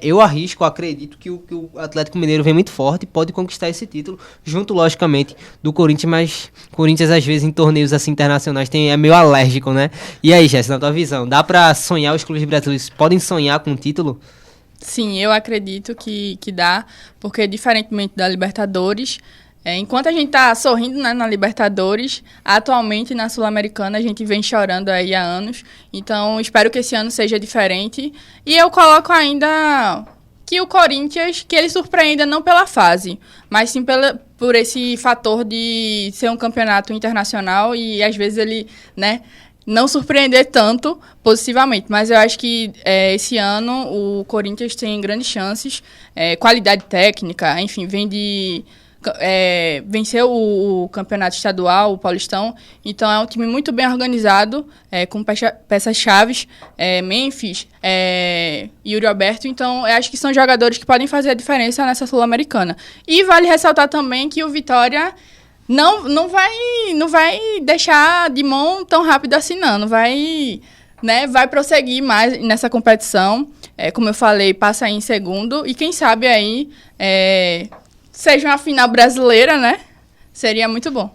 Eu acredito que o Atlético Mineiro vem muito forte e pode conquistar esse título, junto, logicamente, do Corinthians, mas Corinthians, às vezes, em torneios assim internacionais, é meio alérgico, né? E aí, Jéssica, na tua visão, dá pra sonhar, os clubes brasileiros podem sonhar com o título? Sim, eu acredito que dá, porque diferentemente da Libertadores, enquanto a gente tá sorrindo, né, na Libertadores, atualmente na Sul-Americana a gente vem chorando aí há anos, então espero que esse ano seja diferente. E eu coloco ainda que o Corinthians, que ele surpreenda não pela fase, mas sim por esse fator de ser um campeonato internacional e às vezes ele, né, não surpreender tanto positivamente, mas eu acho que esse ano o Corinthians tem grandes chances, qualidade técnica, enfim, vem de venceu o campeonato estadual, o Paulistão, então é um time muito bem organizado, com peças-chaves, Memphis, Yuri Alberto, então eu acho que são jogadores que podem fazer a diferença nessa Sul-Americana. E vale ressaltar também que o Vitória não vai deixar de mão tão rápido assim, não vai, né, vai prosseguir mais nessa competição, como eu falei, passa aí em segundo, e quem sabe aí seja uma final brasileira, né, seria muito bom.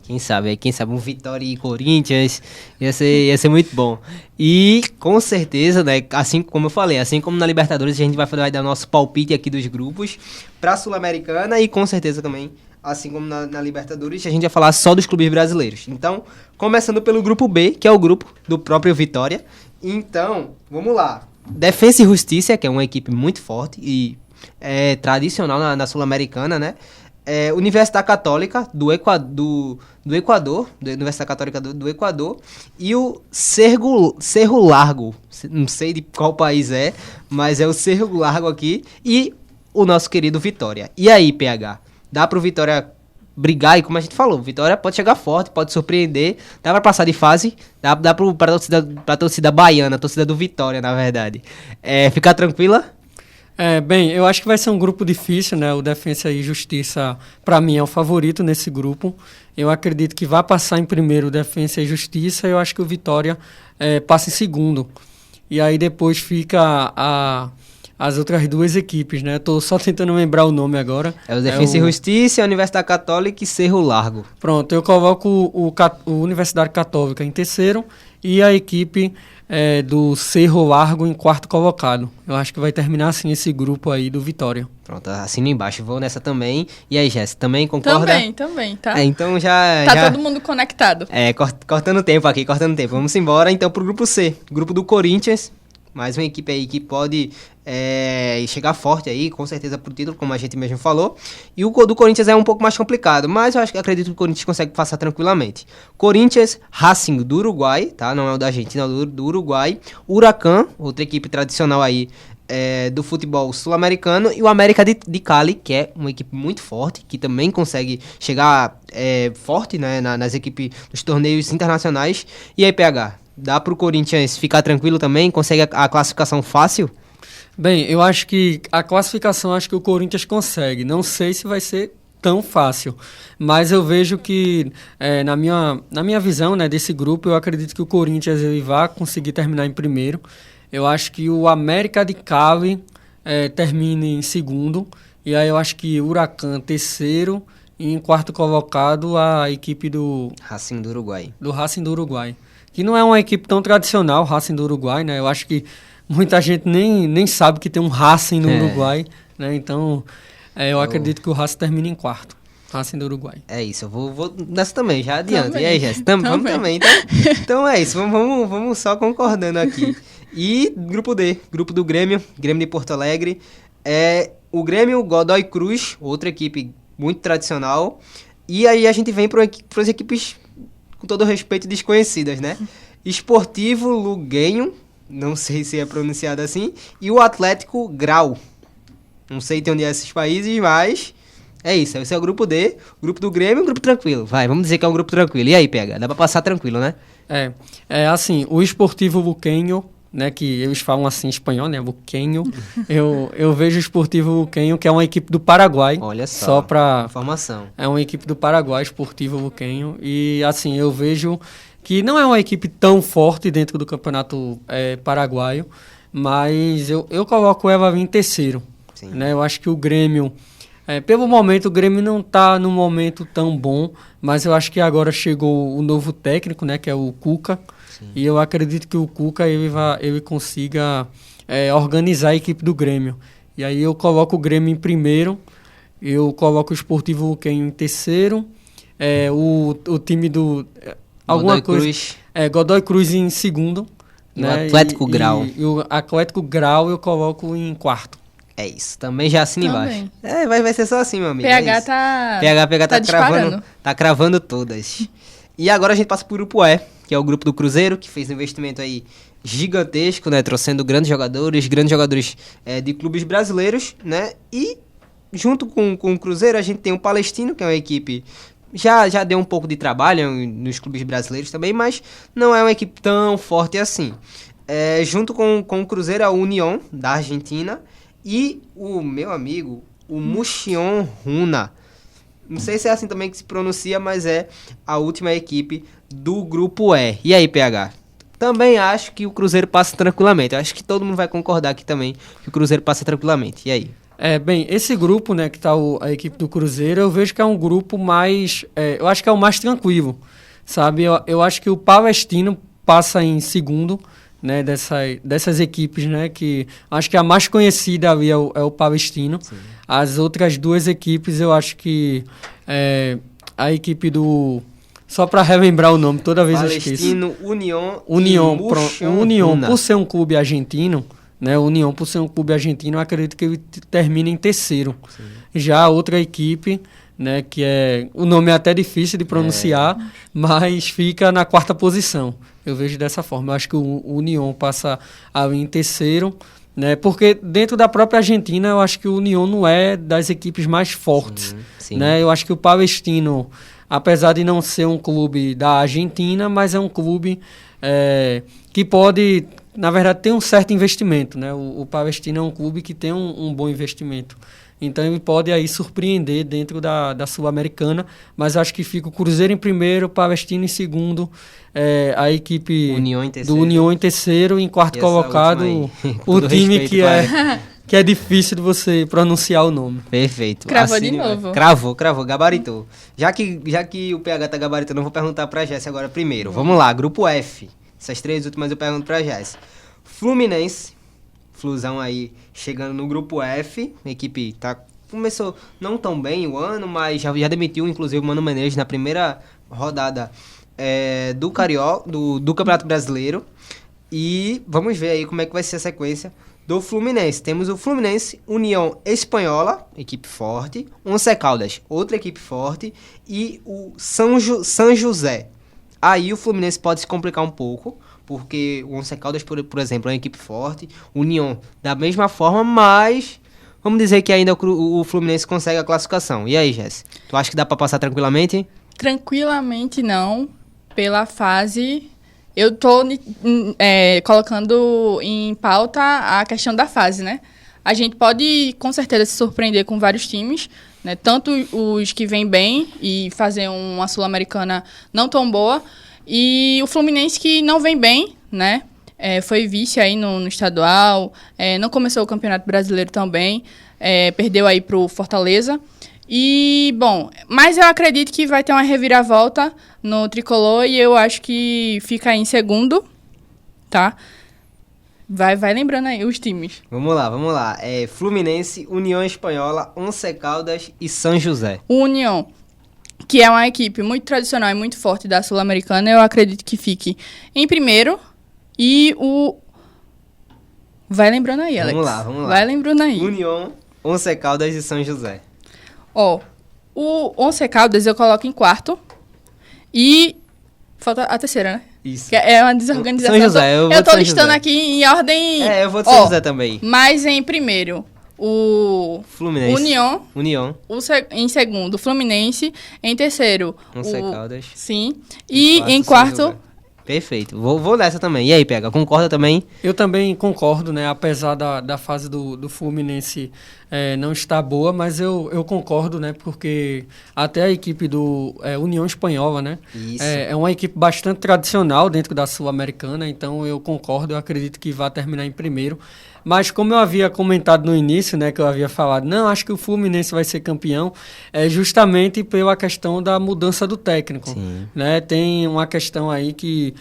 Quem sabe um Vitória e Corinthians ia ser muito bom. E com certeza, né, assim como eu falei, assim como na Libertadores, a gente vai dar nosso palpite aqui dos grupos pra Sul-Americana e com certeza também, assim como na Libertadores, a gente vai falar só dos clubes brasileiros. Então, começando pelo grupo B, que é o grupo do próprio Vitória. Então, vamos lá. Defensa e Justiça, que é uma equipe muito forte e tradicional na Sul-Americana, né? Universidade Católica do Equador, Universidade Católica do Equador, e o Cerro Largo, não sei de qual país mas é o Cerro Largo aqui, e o nosso querido Vitória. E aí, PH? Dá pro Vitória brigar, e como a gente falou, o Vitória pode chegar forte, pode surpreender, dá pra passar de fase, dá pra torcida baiana, a torcida do Vitória, na verdade. Ficar tranquila? Bem, eu acho que vai ser um grupo difícil, né? O Defensa e Justiça, para mim, é o favorito nesse grupo. Eu acredito que vai passar em primeiro o Defensa e Justiça, eu acho que o Vitória passa em segundo. E aí depois fica as outras duas equipes, né? Tô só tentando lembrar o nome agora. O Defensa e Justiça, a Universidade Católica e Cerro Largo. Pronto, eu coloco o Universidade Católica em terceiro e a equipe do Cerro Largo em quarto colocado. Eu acho que vai terminar assim esse grupo aí do Vitória. Pronto, assino embaixo, vou nessa também. E aí, Jéssica, também concorda? Também, tá? Então já... Tá todo mundo conectado. Cortando tempo aqui. Vamos embora então pro grupo C, grupo do Corinthians. Mais uma equipe aí que pode chegar forte aí, com certeza, pro título, como a gente mesmo falou. E o do Corinthians é um pouco mais complicado, mas eu acredito que o Corinthians consegue passar tranquilamente. Corinthians, Racing do Uruguai, tá? Não é o da Argentina, é o do Uruguai. Huracan, outra equipe tradicional aí do futebol sul-americano. E o América de Cali, que é uma equipe muito forte, que também consegue chegar forte, né, nas equipes dos torneios internacionais. E aí, PH? Dá pro Corinthians ficar tranquilo também? Consegue a classificação fácil? Bem, eu acho que a classificação acho que o Corinthians consegue. Não sei se vai ser tão fácil, mas eu vejo que na minha visão, né, desse grupo, eu acredito que o Corinthians ele vai conseguir terminar em primeiro. Eu acho que o América de Cali termine em segundo. E aí eu acho que Huracan terceiro e em quarto colocado a equipe do Racing do Uruguai. do Racing do Uruguai. Que não é uma equipe tão tradicional, Racing do Uruguai, né? Eu acho que muita gente nem sabe que tem um Racing no Uruguai, né? Então, eu acredito que o Racing termina em quarto. Racing do Uruguai. É isso, eu vou nessa também, já adianto. Também. E aí, Jéssica? Vamos também, então. Então é isso, vamos só concordando aqui. E grupo D, grupo do Grêmio de Porto Alegre. O Grêmio, Godoy Cruz, outra equipe muito tradicional. E aí a gente vem para as equipes, com todo respeito, desconhecidas, né? Esportivo Luguenho, não sei se é pronunciado assim, e o Atlético Grau. Não sei de onde é esses países, mas é isso. Esse é o grupo D, o grupo do Grêmio, um grupo tranquilo. Vamos dizer que é um grupo tranquilo. E aí, PH? Dá pra passar tranquilo, né? Assim, o Esportivo Luquenho, né, que eles falam assim em espanhol, né, Luquenho, eu vejo o Esportivo Luquenho, que é uma equipe do Paraguai. Olha só pra informação. É uma equipe do Paraguai, Esportivo Luquenho, e assim, eu vejo que não é uma equipe tão forte dentro do campeonato paraguaio, mas eu coloco ela em terceiro. Né? Eu acho que o Grêmio, pelo momento, o Grêmio não está num momento tão bom, mas eu acho que agora chegou o novo técnico, né, que é o Cuca. Sim. E eu acredito que o Cuca ele consiga organizar a equipe do Grêmio. E aí eu coloco o Grêmio em primeiro, eu coloco o Esportivo Luquenho em terceiro, o time do... Godoy Cruz em segundo. E né? O Atlético Grau. E o Atlético Grau eu coloco em quarto. É isso, também já assina embaixo. Vai ser só assim, meu amigo. PH tá cravando todas. E agora a gente passa pro grupo E, que é o grupo do Cruzeiro, que fez um investimento aí gigantesco, né? Trouxendo grandes jogadores de clubes brasileiros, né? E junto com o Cruzeiro a gente tem o Palestino, que é uma equipe... Já deu um pouco de trabalho nos clubes brasileiros também, mas não é uma equipe tão forte assim. Junto com o Cruzeiro, a Unión, da Argentina, e o meu amigo, o Muxion Runa. Não sei se é assim também que se pronuncia, mas é a última equipe do grupo E. E aí, PH? Também acho que o Cruzeiro passa tranquilamente. Eu acho que todo mundo vai concordar aqui também que o Cruzeiro passa tranquilamente. E aí? Bem, esse grupo, né, que tá a equipe do Cruzeiro, eu vejo que é um grupo mais... eu acho que é o mais tranquilo, sabe? Eu acho que o Palestino passa em segundo, né, dessas equipes, né, que acho que a mais conhecida ali é o Palestino. Sim. As outras duas equipes, eu acho que a equipe do... Só para relembrar o nome, toda vez eu esqueço. Palestino, Unión, por ser um clube argentino... Né, o União, por ser um clube argentino, eu acredito que ele termina em terceiro. Sim. Já a outra equipe, né, que o nome é até difícil de pronunciar, mas fica na quarta posição. Eu vejo dessa forma. Eu acho que o União passa ali em terceiro, né, porque dentro da própria Argentina, eu acho que o União não é das equipes mais fortes. Sim. Né? Eu acho que o Palestino, apesar de não ser um clube da Argentina, mas é um clube que pode... Na verdade, tem um certo investimento, né? O Palestino é um clube que tem um bom investimento. Então, ele pode aí surpreender dentro da Sul-Americana, mas acho que fica o Cruzeiro em primeiro, o Palestino em segundo, a equipe do União em terceiro e em quarto colocado o time que é difícil de você pronunciar o nome. Perfeito. Cravou assim, de novo. Cravou, gabaritou. Já que o PH tá gabaritando, eu vou perguntar pra Jéssica agora primeiro. Vamos lá, grupo F. Essas três últimas eu pergunto pra Jéssica. Fluminense, Flusão aí chegando no grupo F. A equipe começou não tão bem o ano, mas já demitiu inclusive o Mano Menezes na primeira rodada do Campeonato Brasileiro. E vamos ver aí como é que vai ser a sequência do Fluminense. Temos o Fluminense, União Espanhola, equipe forte. Once Caldas, outra equipe forte. E o San José. Aí o Fluminense pode se complicar um pouco, porque o Once Caldas, por exemplo, é uma equipe forte. O União, da mesma forma, mas vamos dizer que ainda o Fluminense consegue a classificação. E aí, Jess? Tu acha que dá pra passar tranquilamente? Tranquilamente não, pela fase... Eu tô colocando em pauta a questão da fase, né? A gente pode, com certeza, se surpreender com vários times, né? Tanto os que vêm bem e fazer uma Sul-Americana não tão boa, e o Fluminense que não vem bem, né? foi vice aí no estadual, não começou o Campeonato Brasileiro também, perdeu aí pro Fortaleza. E, bom, mas eu acredito que vai ter uma reviravolta no Tricolor e eu acho que fica aí em segundo, tá? Vai lembrando aí os times. Vamos lá. Fluminense, União Espanhola, Once Caldas e São José. O União, que é uma equipe muito tradicional e muito forte da Sul-Americana, eu acredito que fique em primeiro. E o... Vai lembrando aí, Alex. Vamos lá. Vai lembrando aí. União, Once Caldas e São José. Ó, o Once Caldas eu coloco em quarto. E falta a terceira, né? Isso. Que é uma desorganização. São José, eu tô listando aqui em ordem... eu vou de São José também. Mas em primeiro, o Fluminense. União. Em segundo, o Fluminense. Em terceiro, Once Caldas. Sim. E em quarto... Perfeito. Vou nessa também. E aí, Pega? Concorda também? Eu também concordo, né? Apesar da fase do Fluminense não estar boa, mas eu concordo, né? Porque até a equipe do União Espanhola, né? Isso. É uma equipe bastante tradicional dentro da Sul-Americana, então eu concordo, eu acredito que vai terminar em primeiro. Mas como eu havia comentado no início, né, que eu havia falado, não, acho que o Fluminense vai ser campeão, justamente pela questão da mudança do técnico. Sim. Né? Tem uma questão aí que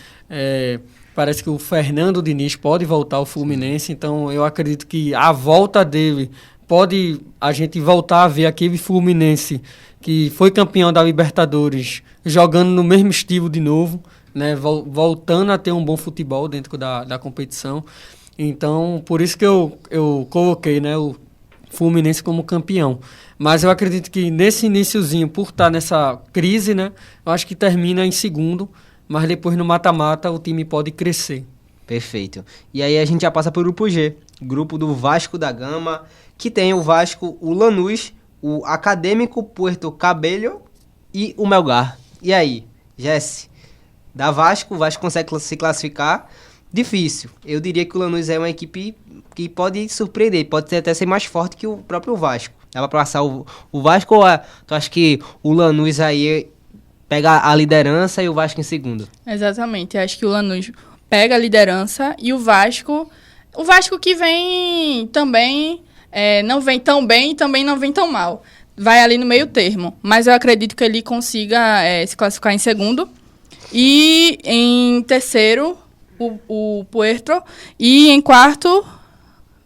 parece que o Fernando Diniz pode voltar ao Fluminense, então eu acredito que a volta dele pode a gente voltar a ver aquele Fluminense que foi campeão da Libertadores jogando no mesmo estilo de novo, né, voltando a ter um bom futebol dentro da competição. Então, por isso que eu coloquei, né, o Fluminense como campeão. Mas eu acredito que nesse iniciozinho, por estar nessa crise, né, eu acho que termina em segundo, mas depois no mata-mata o time pode crescer. Perfeito. E aí a gente já passa para o grupo G, grupo do Vasco da Gama, que tem o Vasco, o Lanús, o Acadêmico Puerto Cabello e o Melgar. E aí, Jesse, da Vasco, o Vasco consegue se classificar? Difícil. Eu diria que o Lanús é uma equipe que pode surpreender, pode até ser mais forte que o próprio Vasco. Dá pra passar o Vasco ou tu acha que o Lanús aí pega a liderança e o Vasco em segundo? Exatamente. Eu acho que o Lanús pega a liderança e o Vasco que vem também, não vem tão bem e também não vem tão mal. Vai ali no meio termo. Mas eu acredito que ele consiga se classificar em segundo. E em terceiro, o Puerto. E em quarto,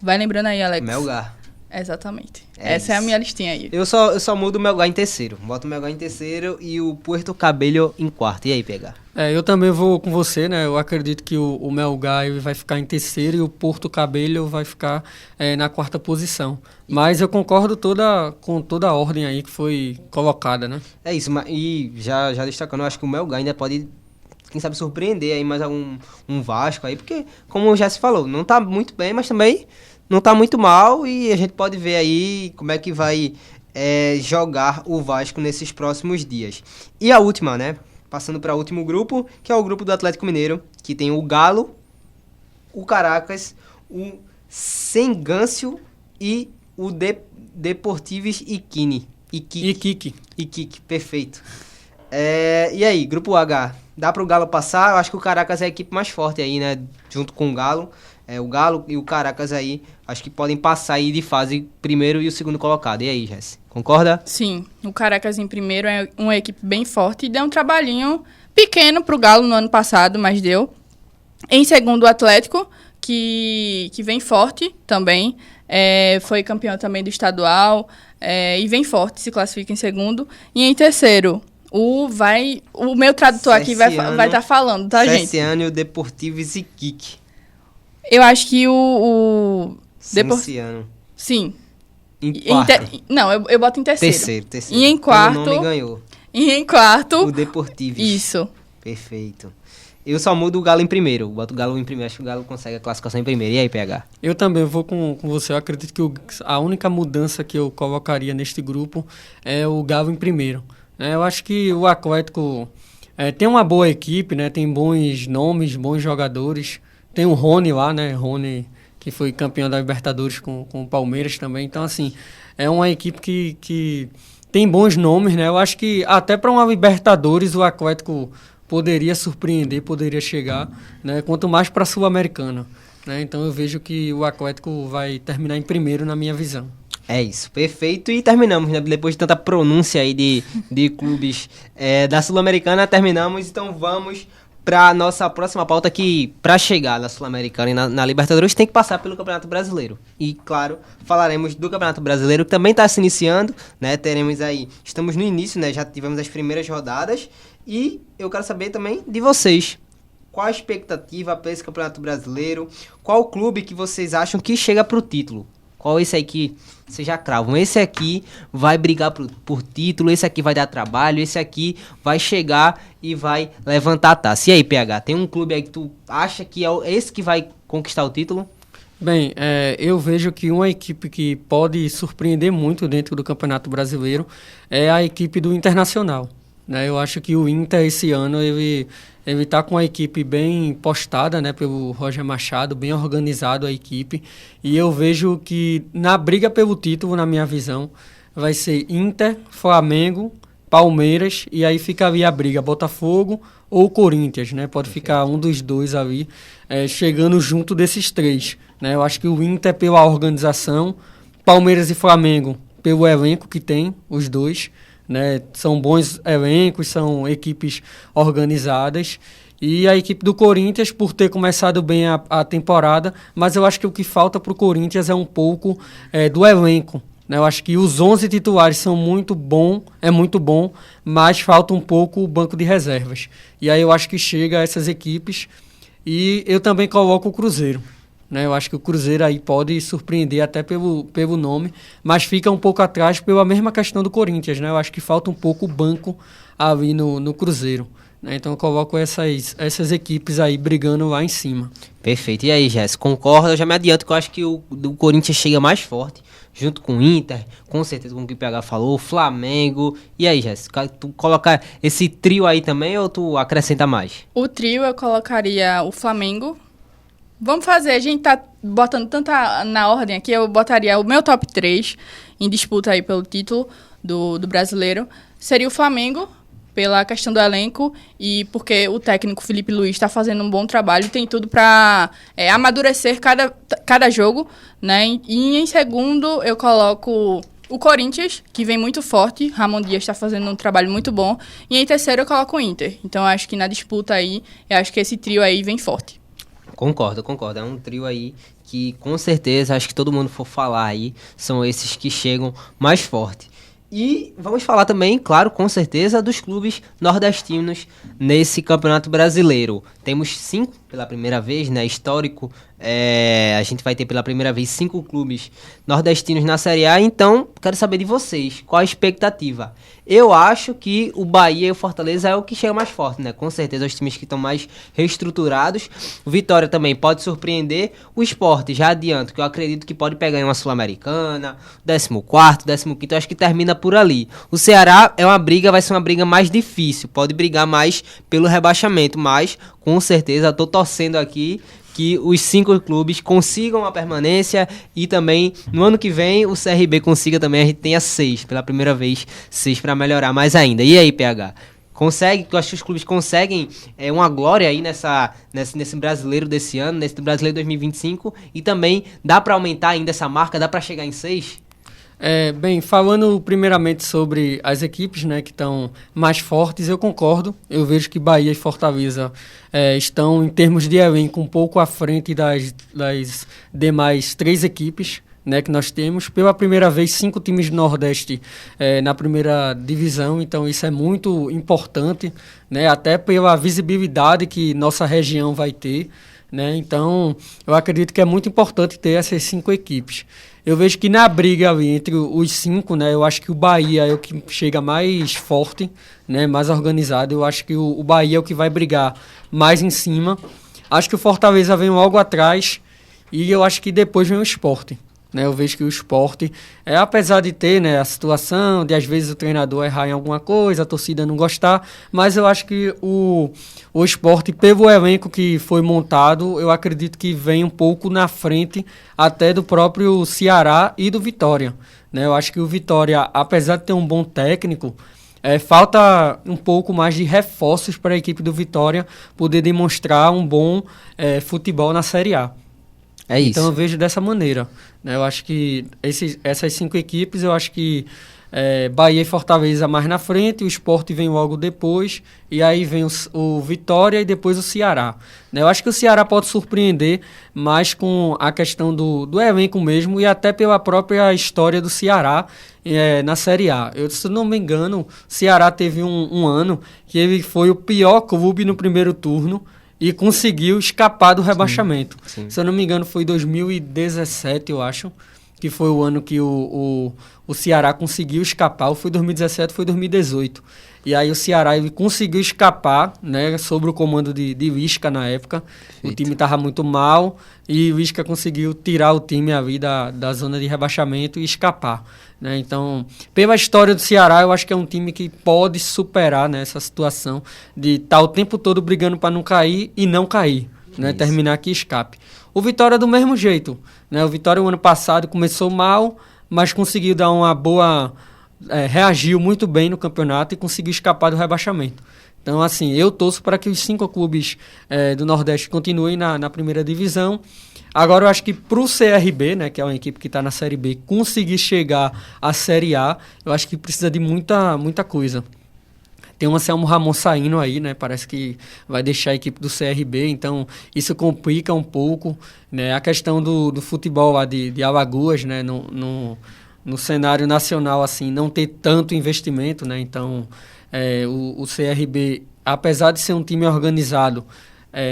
vai lembrando aí, Alex. Melgar. Exatamente. É Essa é a minha listinha aí. Eu só mudo o Melgar em terceiro. Boto o Melgar em terceiro e o Puerto Cabello em quarto. E aí, Pegar? Eu também vou com você, né? Eu acredito que o Melgar vai ficar em terceiro e o Porto Cabello vai ficar na quarta posição. Mas eu concordo com toda a ordem aí que foi colocada, né? É isso. E já destacando, eu acho que o Melgar ainda pode, quem sabe, surpreender aí mais um Vasco aí. Porque, como já se falou, não tá muito bem, mas também não tá muito mal. E a gente pode ver aí como é que vai jogar o Vasco nesses próximos dias. E a última, né? Passando para o último grupo, que é o grupo do Atlético Mineiro, que tem o Galo, o Caracas, o Sengâncio e o Deportives Iquique. Iquique, perfeito. E aí, grupo H, dá para o Galo passar? Eu acho que o Caracas é a equipe mais forte aí, né? Junto com o Galo. O Galo e o Caracas aí, acho que podem passar aí de fase primeiro e o segundo colocado. E aí, Jess, concorda? Sim, o Caracas em primeiro é uma equipe bem forte e deu um trabalhinho pequeno pro Galo no ano passado, mas deu. Em segundo, o Atlético, que vem forte também, foi campeão também do estadual e vem forte, se classifica em segundo. E em terceiro, o meu tradutor aqui vai estar falando, tá, gente? Cessiano e o Deportives Iquique. Eu acho que o Cessiano. Sim. Em quarto. Não, eu boto em terceiro. Terceiro. E em quarto... O nome ganhou. E em quarto... O Deportives. Isso. Perfeito. Eu só mudo o Galo em primeiro. Boto o Galo em primeiro. Acho que o Galo consegue a classificação em primeiro. E aí, PH? Eu também vou com você. Eu acredito que a única mudança que eu colocaria neste grupo é o Galo em primeiro. Eu acho que o Atlético tem uma boa equipe, né? Tem bons nomes, bons jogadores. Tem o Rony lá, né? Rony, que foi campeão da Libertadores com o Palmeiras também. Então, assim, é uma equipe que tem bons nomes, né? Eu acho que até para uma Libertadores o Atlético poderia surpreender, poderia chegar, né? Quanto mais para a Sul-Americana, né? Então eu vejo que o Atlético vai terminar em primeiro na minha visão. É isso, perfeito. E terminamos, né? Depois de tanta pronúncia aí de clubes da Sul-Americana, terminamos. Então vamos para nossa próxima pauta, que para chegar na Sul-Americana e na Libertadores tem que passar pelo Campeonato Brasileiro. E claro, falaremos do Campeonato Brasileiro, que também está se iniciando, né? Teremos aí, estamos no início, né? Já tivemos as primeiras rodadas. E eu quero saber também de vocês. Qual a expectativa para esse Campeonato Brasileiro? Qual clube que vocês acham que chega para o título? Qual esse aí que vocês já cravam? Esse aqui vai brigar por título, esse aqui vai dar trabalho, esse aqui vai chegar e vai levantar a taça. E aí, PH, tem um clube aí que tu acha que é esse que vai conquistar o título? Bem, eu vejo que uma equipe que pode surpreender muito dentro do Campeonato Brasileiro é a equipe do Internacional, né? Eu acho que o Inter esse ano ele está com a equipe bem postada, né, pelo Roger Machado, bem organizado a equipe. E eu vejo que na briga pelo título, na minha visão, vai ser Inter, Flamengo, Palmeiras, e aí fica ali a briga Botafogo ou Corinthians, né? Pode ficar um dos dois ali, chegando junto desses três, né? Eu acho que o Inter pela organização, Palmeiras e Flamengo pelo elenco que tem, os dois, né? São bons elencos, são equipes organizadas, e a equipe do Corinthians por ter começado bem a temporada, mas eu acho que o que falta para o Corinthians é um pouco do elenco, né? Eu acho que os 11 titulares são muito bom, mas falta um pouco o banco de reservas, e aí eu acho que chega a essas equipes. E eu também coloco o Cruzeiro, né? Eu acho que o Cruzeiro aí pode surpreender até pelo nome, mas fica um pouco atrás pela mesma questão do Corinthians, né? Eu acho que falta um pouco o banco ali no Cruzeiro, né? Então eu coloco essas equipes aí brigando lá em cima. Perfeito. E aí, Jéssica, concorda? Eu já me adianto que eu acho que o do Corinthians chega mais forte, junto com o Inter, com certeza, como o que o PH falou, Flamengo. E aí, Jéssica, tu colocar esse trio aí também ou tu acrescenta mais? O trio eu colocaria o Flamengo. Vamos fazer, a gente tá botando tanta na ordem aqui, eu botaria o meu top 3 em disputa aí pelo título do brasileiro. Seria o Flamengo, pela questão do elenco e porque o técnico Felipe Luiz está fazendo um bom trabalho e tem tudo para amadurecer cada jogo, né? E em segundo eu coloco o Corinthians, que vem muito forte, Ramon Dias está fazendo um trabalho muito bom, e em terceiro eu coloco o Inter. Então eu acho que na disputa aí, eu acho que esse trio aí vem forte. Concordo. É um trio aí que, com certeza, acho que todo mundo for falar aí, são esses que chegam mais forte. E vamos falar também, claro, com certeza, dos clubes nordestinos nesse Campeonato Brasileiro. Temos 5 pela primeira vez, né? Histórico. A gente vai ter pela primeira vez 5 clubes nordestinos na Série A. Então, quero saber de vocês, qual a expectativa? Eu acho que o Bahia e o Fortaleza é o que chega mais forte, né? Com certeza, os times que estão mais reestruturados. O Vitória também pode surpreender. O Sport, já adianto, que eu acredito que pode pegar em uma Sul-Americana, 14º, 15º, eu acho que termina por ali. O Ceará vai ser uma briga mais difícil, pode brigar mais pelo rebaixamento, mas com certeza estou torcendo aqui que os 5 clubes consigam a permanência e também no ano que vem o CRB consiga também, a gente tenha 6, pela primeira vez 6 para melhorar mais ainda. E aí, PH? Eu acho que os clubes conseguem uma glória aí nesse brasileiro desse ano, nesse brasileiro 2025, e também dá para aumentar ainda essa marca, dá para chegar em 6? Bem, falando primeiramente sobre as equipes, né, que estão mais fortes, eu concordo. Eu vejo que Bahia e Fortaleza estão, em termos de elenco, um pouco à frente das demais 3 equipes, né, que nós temos. Pela primeira vez, 5 times do Nordeste na primeira divisão, então isso é muito importante, né, até pela visibilidade que nossa região vai ter, né. Então, eu acredito que é muito importante ter essas 5 equipes. Eu vejo que na briga ali entre os 5, né, eu acho que o Bahia é o que chega mais forte, né, mais organizado. Eu acho que o Bahia é o que vai brigar mais em cima. Acho que o Fortaleza vem logo atrás e eu acho que depois vem o Sport. Né, eu vejo que o Sport, apesar de ter, né, a situação de às vezes o treinador errar em alguma coisa, a torcida não gostar, mas eu acho que o Sport, pelo elenco que foi montado, eu acredito que vem um pouco na frente até do próprio Ceará e do Vitória. Né, eu acho que o Vitória, apesar de ter um bom técnico, falta um pouco mais de reforços para a equipe do Vitória poder demonstrar um bom futebol na Série A. É isso. Então eu vejo dessa maneira, né? Eu acho que essas 5 equipes, eu acho que Bahia e Fortaleza mais na frente, o Sport vem logo depois, e aí vem o Vitória e depois o Ceará. Né? Eu acho que o Ceará pode surpreender mais com a questão do elenco mesmo e até pela própria história do Ceará na Série A. Se não me engano, o Ceará teve um ano que ele foi o pior clube no primeiro turno, e conseguiu escapar do rebaixamento. Sim. Se eu não me engano, foi 2017, eu acho, que foi o ano que o Ceará conseguiu escapar, ou foi 2017, foi 2018. E aí o Ceará ele conseguiu escapar, né, sob o comando de Lisca na época. Perfeito. O time estava muito mal e o Lisca conseguiu tirar o time ali da zona de rebaixamento e escapar. Né? Então, pela história do Ceará, eu acho que é um time que pode superar, né, essa situação de estar o tempo todo brigando para não cair e não cair, né, terminar aqui escape. O Vitória do mesmo jeito. Né? O Vitória, o ano passado, começou mal, mas conseguiu dar uma boa... reagiu muito bem no campeonato e conseguiu escapar do rebaixamento. Então, assim, eu torço para que os 5 clubes do Nordeste continuem na primeira divisão. Agora, eu acho que para o CRB, né, que é uma equipe que está na Série B, conseguir chegar à Série A, eu acho que precisa de muita coisa. Tem o Anselmo Ramon saindo aí, né? Parece que vai deixar a equipe do CRB, então isso complica um pouco, né? A questão do futebol lá de Alagoas, né? No cenário nacional, assim, não ter tanto investimento, né? Então, o CRB, apesar de ser um time organizado,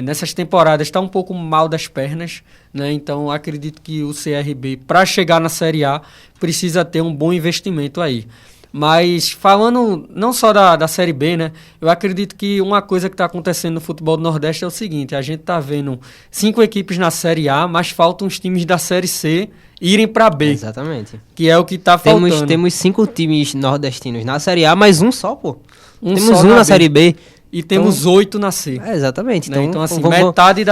nessas temporadas está um pouco mal das pernas, né? Então, acredito que o CRB, para chegar na Série A, precisa ter um bom investimento aí. Mas, falando não só da Série B, né? Eu acredito que uma coisa que está acontecendo no futebol do Nordeste é o seguinte: a gente está vendo 5 equipes na Série A, mas faltam os times da Série C irem para B. Exatamente. Que é o que está faltando. Temos 5 times nordestinos na Série A, mas um só, pô. Temos um na Série B. E temos 8 na C. Exatamente. Né? Então, assim, metade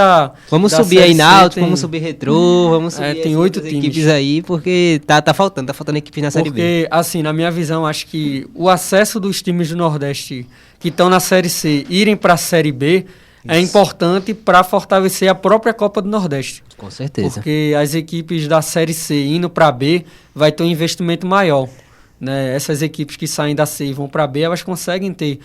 Vamos subir aí Náutico, vamos subir Retrô, vamos subir tem 8 equipes aí, porque tá faltando equipes na Série B. Porque, assim, na minha visão, acho que o acesso dos times do Nordeste que estão na Série C irem para a Série B é importante para fortalecer a própria Copa do Nordeste. Com certeza. Porque as equipes da Série C indo para B vai ter um investimento maior. Né? Essas equipes que saem da C e vão para B, elas conseguem ter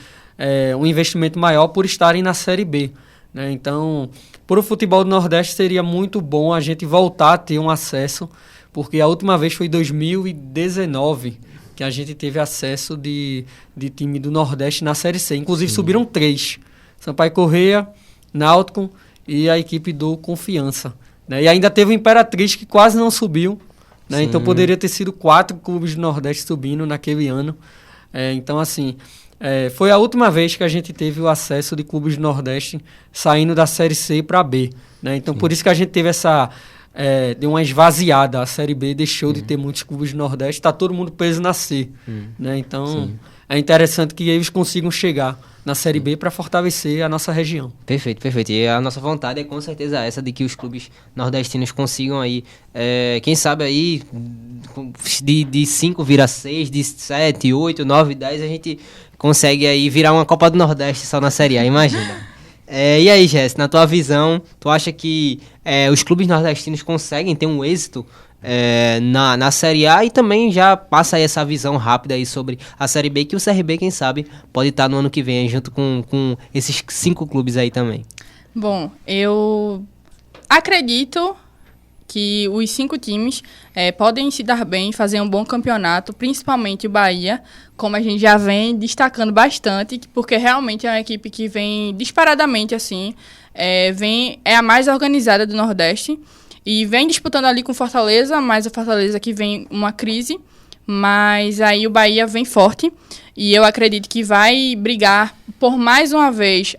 um investimento maior por estarem na Série B. Né? Então, para o futebol do Nordeste seria muito bom a gente voltar a ter um acesso, porque a última vez foi em 2019 que a gente teve acesso de time do Nordeste na Série C. Inclusive subiram 3. Sampaio Corrêa, Náutico e a equipe do Confiança. Né? E ainda teve o Imperatriz, que quase não subiu. Né? Então poderia ter sido 4 clubes do Nordeste subindo naquele ano. Então, assim... foi a última vez que a gente teve o acesso de clubes do Nordeste saindo da Série C para B. Né? Então, por isso que a gente teve deu uma esvaziada. A Série B deixou de ter muitos clubes do Nordeste. Está todo mundo preso na C. Né? Então, é interessante que eles consigam chegar na Série B para fortalecer a nossa região. Perfeito, perfeito. E a nossa vontade é com certeza essa de que os clubes nordestinos consigam aí, quem sabe aí, de 5 vira 6, de 7, 8, 9, 10, a gente consegue aí virar uma Copa do Nordeste só na Série A, imagina. E aí, Jess, na tua visão, tu acha que os clubes nordestinos conseguem ter um êxito na Série A, e também já passa aí essa visão rápida aí sobre a Série B, que o CRB, quem sabe, pode estar no ano que vem junto com esses 5 clubes aí também? Bom, eu acredito que os 5 times podem se dar bem, fazer um bom campeonato, principalmente o Bahia, como a gente já vem destacando bastante, porque realmente é uma equipe que vem disparadamente assim, é a mais organizada do Nordeste, e vem disputando ali com o Fortaleza, mas o Fortaleza que vem uma crise, mas aí o Bahia vem forte, e eu acredito que vai brigar por mais uma vez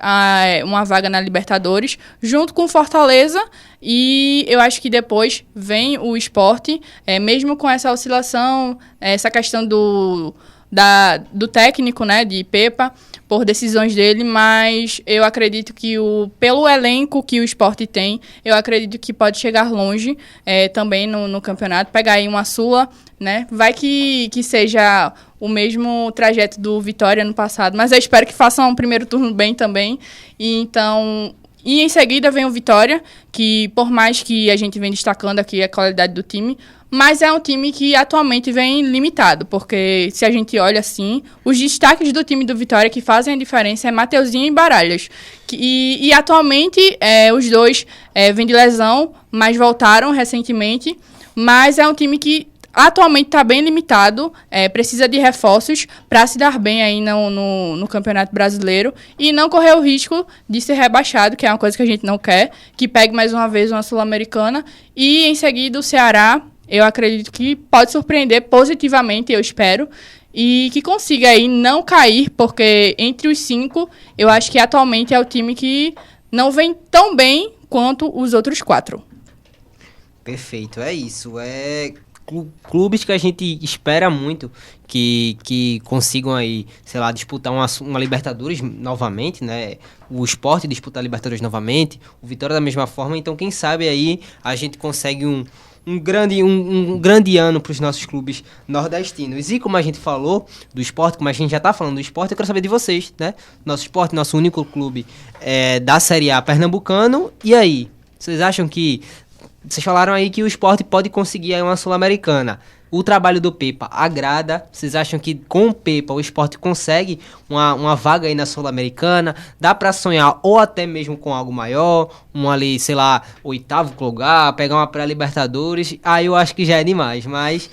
uma vaga na Libertadores, junto com o Fortaleza, e eu acho que depois vem o Sport, mesmo com essa oscilação, essa questão do técnico, né, de Pepa, por decisões dele, mas eu acredito que pelo elenco que o Sport tem, eu acredito que pode chegar longe também no campeonato, pegar aí uma Sula, né? Vai que seja o mesmo trajeto do Vitória no passado, mas eu espero que façam um primeiro turno bem também. E em seguida vem o Vitória, que por mais que a gente vem destacando aqui a qualidade do time, mas é um time que atualmente vem limitado, porque se a gente olha assim, os destaques do time do Vitória que fazem a diferença é Mateuzinho e Baralhas. E atualmente os dois vêm de lesão, mas voltaram recentemente, mas é um time que atualmente está bem limitado, precisa de reforços para se dar bem aí no Campeonato Brasileiro e não correr o risco de ser rebaixado, que é uma coisa que a gente não quer, que pegue mais uma vez uma Sul-Americana. E em seguida o Ceará, eu acredito que pode surpreender positivamente, eu espero, e que consiga aí não cair, porque entre os 5, eu acho que atualmente é o time que não vem tão bem quanto os outros 4. Perfeito, é isso. Clubes que a gente espera muito que consigam aí, sei lá, disputar uma Libertadores novamente, né? O Sport disputar a Libertadores novamente, o Vitória da mesma forma. Então, quem sabe aí a gente consegue um grande ano para os nossos clubes nordestinos. E como a gente falou do Sport, como a gente já está falando do Sport, eu quero saber de vocês, né? Nosso Sport, nosso único clube da Série A pernambucano. E aí, vocês acham que... Vocês falaram aí que o Sport pode conseguir aí uma Sul-Americana. O trabalho do Pepa agrada? Vocês acham que com o Pepa o Sport consegue uma vaga aí na Sul-Americana? Dá pra sonhar ou até mesmo com algo maior? Ali, sei lá, 8º lugar, pegar uma pré-Libertadores? Aí eu acho que já é demais. Mas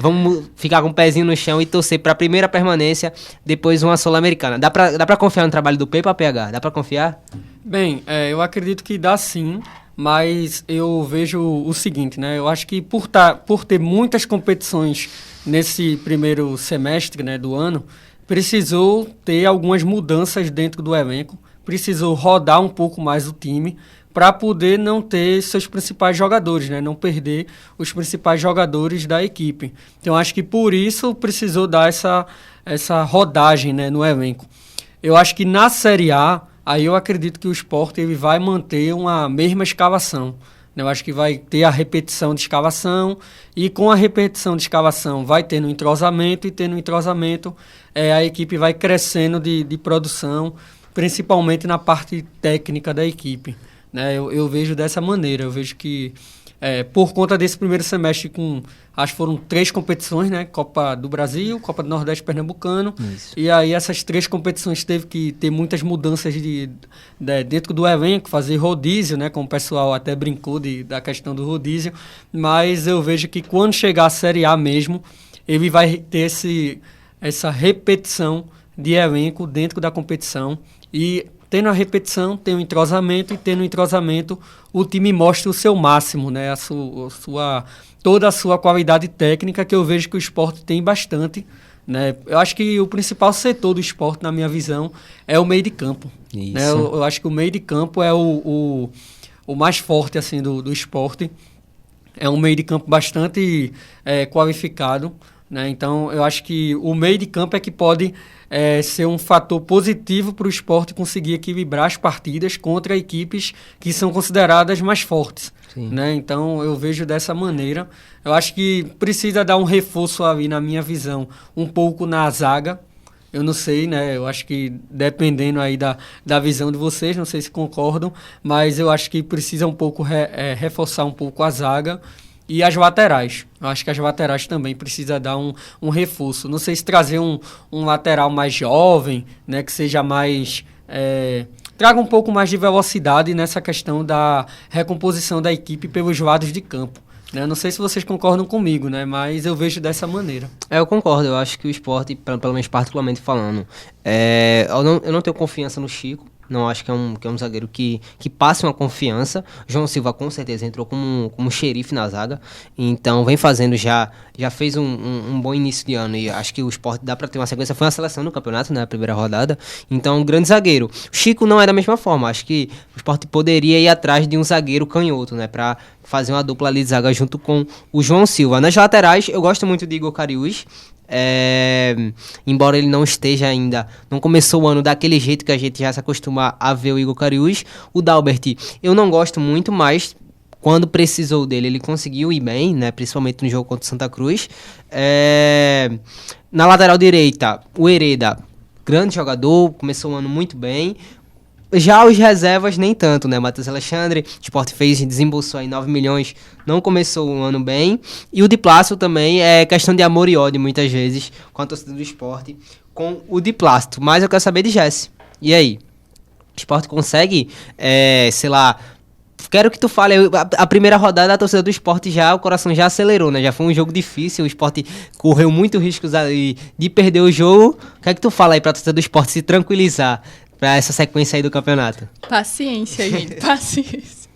vamos ficar com o pezinho no chão e torcer pra primeira permanência, depois uma Sul-Americana. Dá pra confiar no trabalho do Pepa, PH? Dá pra confiar? Bem, eu acredito que dá sim. Mas eu vejo o seguinte, né? Eu acho que por ter muitas competições nesse primeiro semestre, né, do ano, precisou ter algumas mudanças dentro do elenco, precisou rodar um pouco mais o time para poder não ter seus principais jogadores, né? Não perder os principais jogadores da equipe. Então, acho que por isso precisou dar essa rodagem, né, no elenco. Eu acho que na Série A, aí eu acredito que o Sport ele vai manter uma mesma escalação. Eu acho que vai ter a repetição de escalação e com a repetição de escalação vai tendo entrosamento e tendo entrosamento a equipe vai crescendo de produção, principalmente na parte técnica da equipe. Né? Eu vejo dessa maneira, eu vejo que por conta desse primeiro semestre acho que foram 3 competições, né? Copa do Brasil, Copa do Nordeste Pernambucano. Isso. E aí essas 3 competições teve que ter muitas mudanças dentro do elenco, fazer rodízio, né? Como o pessoal até brincou da questão do rodízio. Mas eu vejo que quando chegar a Série A mesmo, ele vai ter essa repetição de elenco dentro da competição. E tendo a repetição, tem o entrosamento, e tendo o entrosamento, o time mostra o seu máximo, né? Toda a sua qualidade técnica, que eu vejo que o Sport tem bastante. Né? Eu acho que o principal setor do Sport, na minha visão, é o meio de campo. Né? Eu acho que o meio de campo é o mais forte assim, do Sport. É um meio de campo bastante qualificado. Né? Então, eu acho que o meio de campo é que pode ser um fator positivo para o Sport conseguir equilibrar as partidas contra equipes que são consideradas mais fortes. Né? Então, eu vejo dessa maneira. Eu acho que precisa dar um reforço ali, na minha visão, um pouco na zaga. Eu não sei, né? Eu acho que dependendo aí da visão de vocês, não sei se concordam, mas eu acho que precisa um pouco reforçar um pouco a zaga. E as laterais. Eu acho que as laterais também precisa dar um reforço. Não sei se trazer um lateral mais jovem, né, que seja mais... traga um pouco mais de velocidade nessa questão da recomposição da equipe pelos lados de campo. Né? Não sei se vocês concordam comigo, né, mas eu vejo dessa maneira. Eu concordo. Eu acho que o Sport, pelo menos particularmente falando, eu não tenho confiança no Chico. Não acho que é um zagueiro que passe uma confiança. João Silva com certeza entrou como xerife na zaga. Então vem fazendo já fez um bom início de ano. E acho que o Sport dá para ter uma sequência. Foi uma seleção no campeonato, né, na primeira rodada. Então um grande zagueiro. O Chico não é da mesma forma. Acho que o Sport poderia ir atrás de um zagueiro canhoto, né, para fazer uma dupla ali de zaga junto com o João Silva. Nas laterais eu gosto muito de Igor Cariús. embora ele não esteja ainda, não começou o ano daquele jeito que a gente já se acostuma a ver o Igor Cariús. O Dalbert, eu não gosto muito, mas quando precisou dele, ele conseguiu ir bem, né? Principalmente no jogo contra o Santa Cruz. Na lateral direita, o Hereda, grande jogador, começou o ano muito bem. Já os reservas, nem tanto, né? Matheus Alexandre, o Sport fez, desembolsou aí 9 milhões, não começou o ano bem. E o Di Plácido também é questão de amor e ódio, muitas vezes, com a torcida do Sport, com o Di Plácido. Mas eu quero saber de Jesse. E aí? O Sport consegue, sei lá... Quero que tu fale, a primeira rodada da torcida do Sport já, o coração já acelerou, né? Já foi um jogo difícil, o Sport correu muito riscos aí de perder o jogo. O que é que tu fala aí pra torcida do Sport se tranquilizar pra essa sequência aí do campeonato? Paciência, gente, paciência.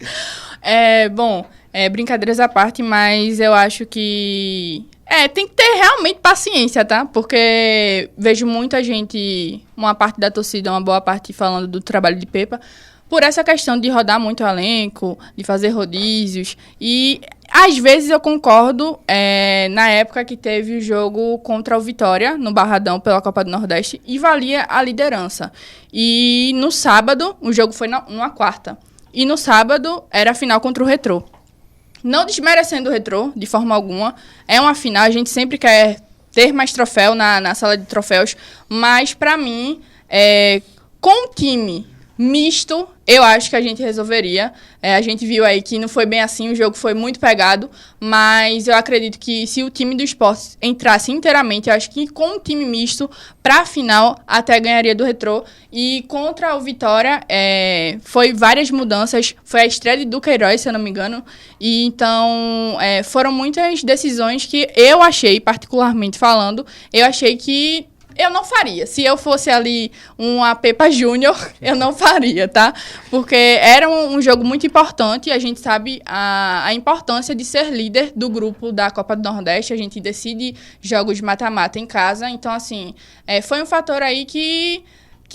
Brincadeiras à parte, mas eu acho que... tem que ter realmente paciência, tá? Porque vejo muita gente, uma parte da torcida, uma boa parte falando do trabalho de Pepa, por essa questão de rodar muito o elenco, de fazer rodízios. E, às vezes, eu concordo, na época que teve o jogo contra o Vitória, no Barradão, pela Copa do Nordeste, e valia a liderança. E, no sábado, o jogo foi numa quarta. E, no sábado, era a final contra o Retrô. Não desmerecendo o Retrô, de forma alguma. É uma final, a gente sempre quer ter mais troféu na sala de troféus. Mas, para mim, com o time misto, eu acho que a gente resolveria. A gente viu aí que não foi bem assim, o jogo foi muito pegado, mas eu acredito que se o time do Sport entrasse inteiramente, eu acho que com um time misto, pra final, até ganharia do Retrô. E contra o Vitória, foi várias mudanças, foi a estreia de Duqueiroz, se eu não me engano, e então foram muitas decisões que eu achei, particularmente falando, eu achei que eu não faria. Se eu fosse ali uma Pepa Júnior, eu não faria, tá? Porque era um jogo muito importante e a gente sabe a importância de ser líder do grupo da Copa do Nordeste. A gente decide jogos de mata-mata em casa. Então, assim, foi um fator aí que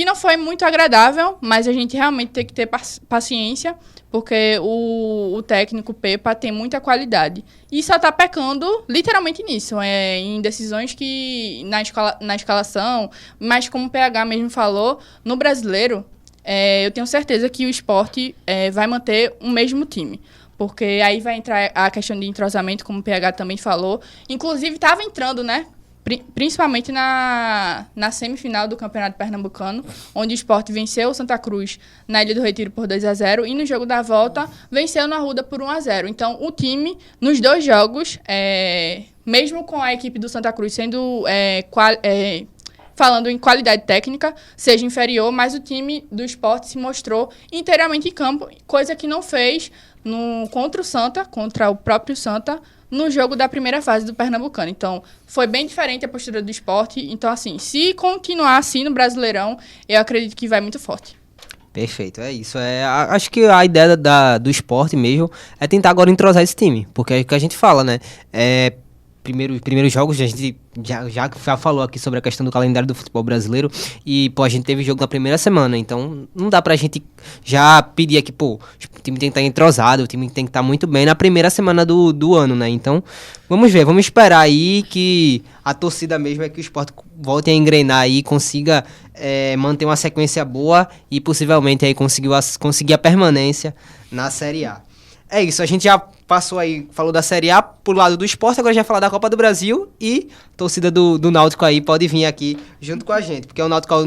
não foi muito agradável, mas a gente realmente tem que ter paciência, porque o técnico Pepa tem muita qualidade. E só tá pecando literalmente nisso, em decisões que na escalação, mas como o PH mesmo falou, no Brasileiro, eu tenho certeza que o Sport vai manter o mesmo time. Porque aí vai entrar a questão de entrosamento, como o PH também falou. Inclusive, estava entrando, né? Principalmente na semifinal do Campeonato Pernambucano, onde o Sport venceu o Santa Cruz na Ilha do Retiro por 2-0 e no jogo da volta venceu no Arruda por 1-0. Então, o time, nos dois jogos, mesmo com a equipe do Santa Cruz sendo, falando em qualidade técnica, seja inferior, mas o time do Sport se mostrou inteiramente em campo, coisa que não fez contra o próprio Santa, no jogo da primeira fase do Pernambucano. Então, foi bem diferente a postura do Sport. Então, assim, se continuar assim no Brasileirão, eu acredito que vai muito forte. Perfeito, é isso. Acho que a ideia do Sport mesmo é tentar agora entrosar esse time. Porque é o que a gente fala, né? Primeiros jogos, a gente já falou aqui sobre a questão do calendário do futebol brasileiro e, a gente teve jogo na primeira semana, então não dá pra gente já pedir aqui, o time tem que estar entrosado, o time tem que estar muito bem na primeira semana do ano, né? Então, vamos ver, vamos esperar aí que a torcida mesmo é que o Sport volte a engrenar aí, consiga manter uma sequência boa e possivelmente aí conseguir a permanência na Série A. É isso, a gente já passou aí, falou da Série A pro lado do Sport, agora já vai falar da Copa do Brasil e a torcida do Náutico aí pode vir aqui junto com a gente, porque o Náutico é o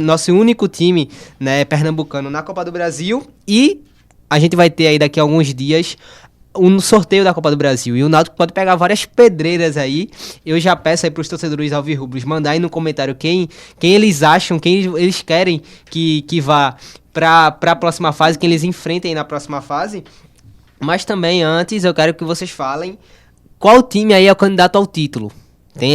nosso único time, né, pernambucano na Copa do Brasil e a gente vai ter aí daqui a alguns dias um sorteio da Copa do Brasil e o Náutico pode pegar várias pedreiras aí. Eu já peço aí pros torcedores alvirrubros mandar aí no comentário quem eles acham, quem eles querem que vá pra próxima fase, quem eles enfrentem na próxima fase. Mas também, antes, eu quero que vocês falem qual time aí é o candidato ao título.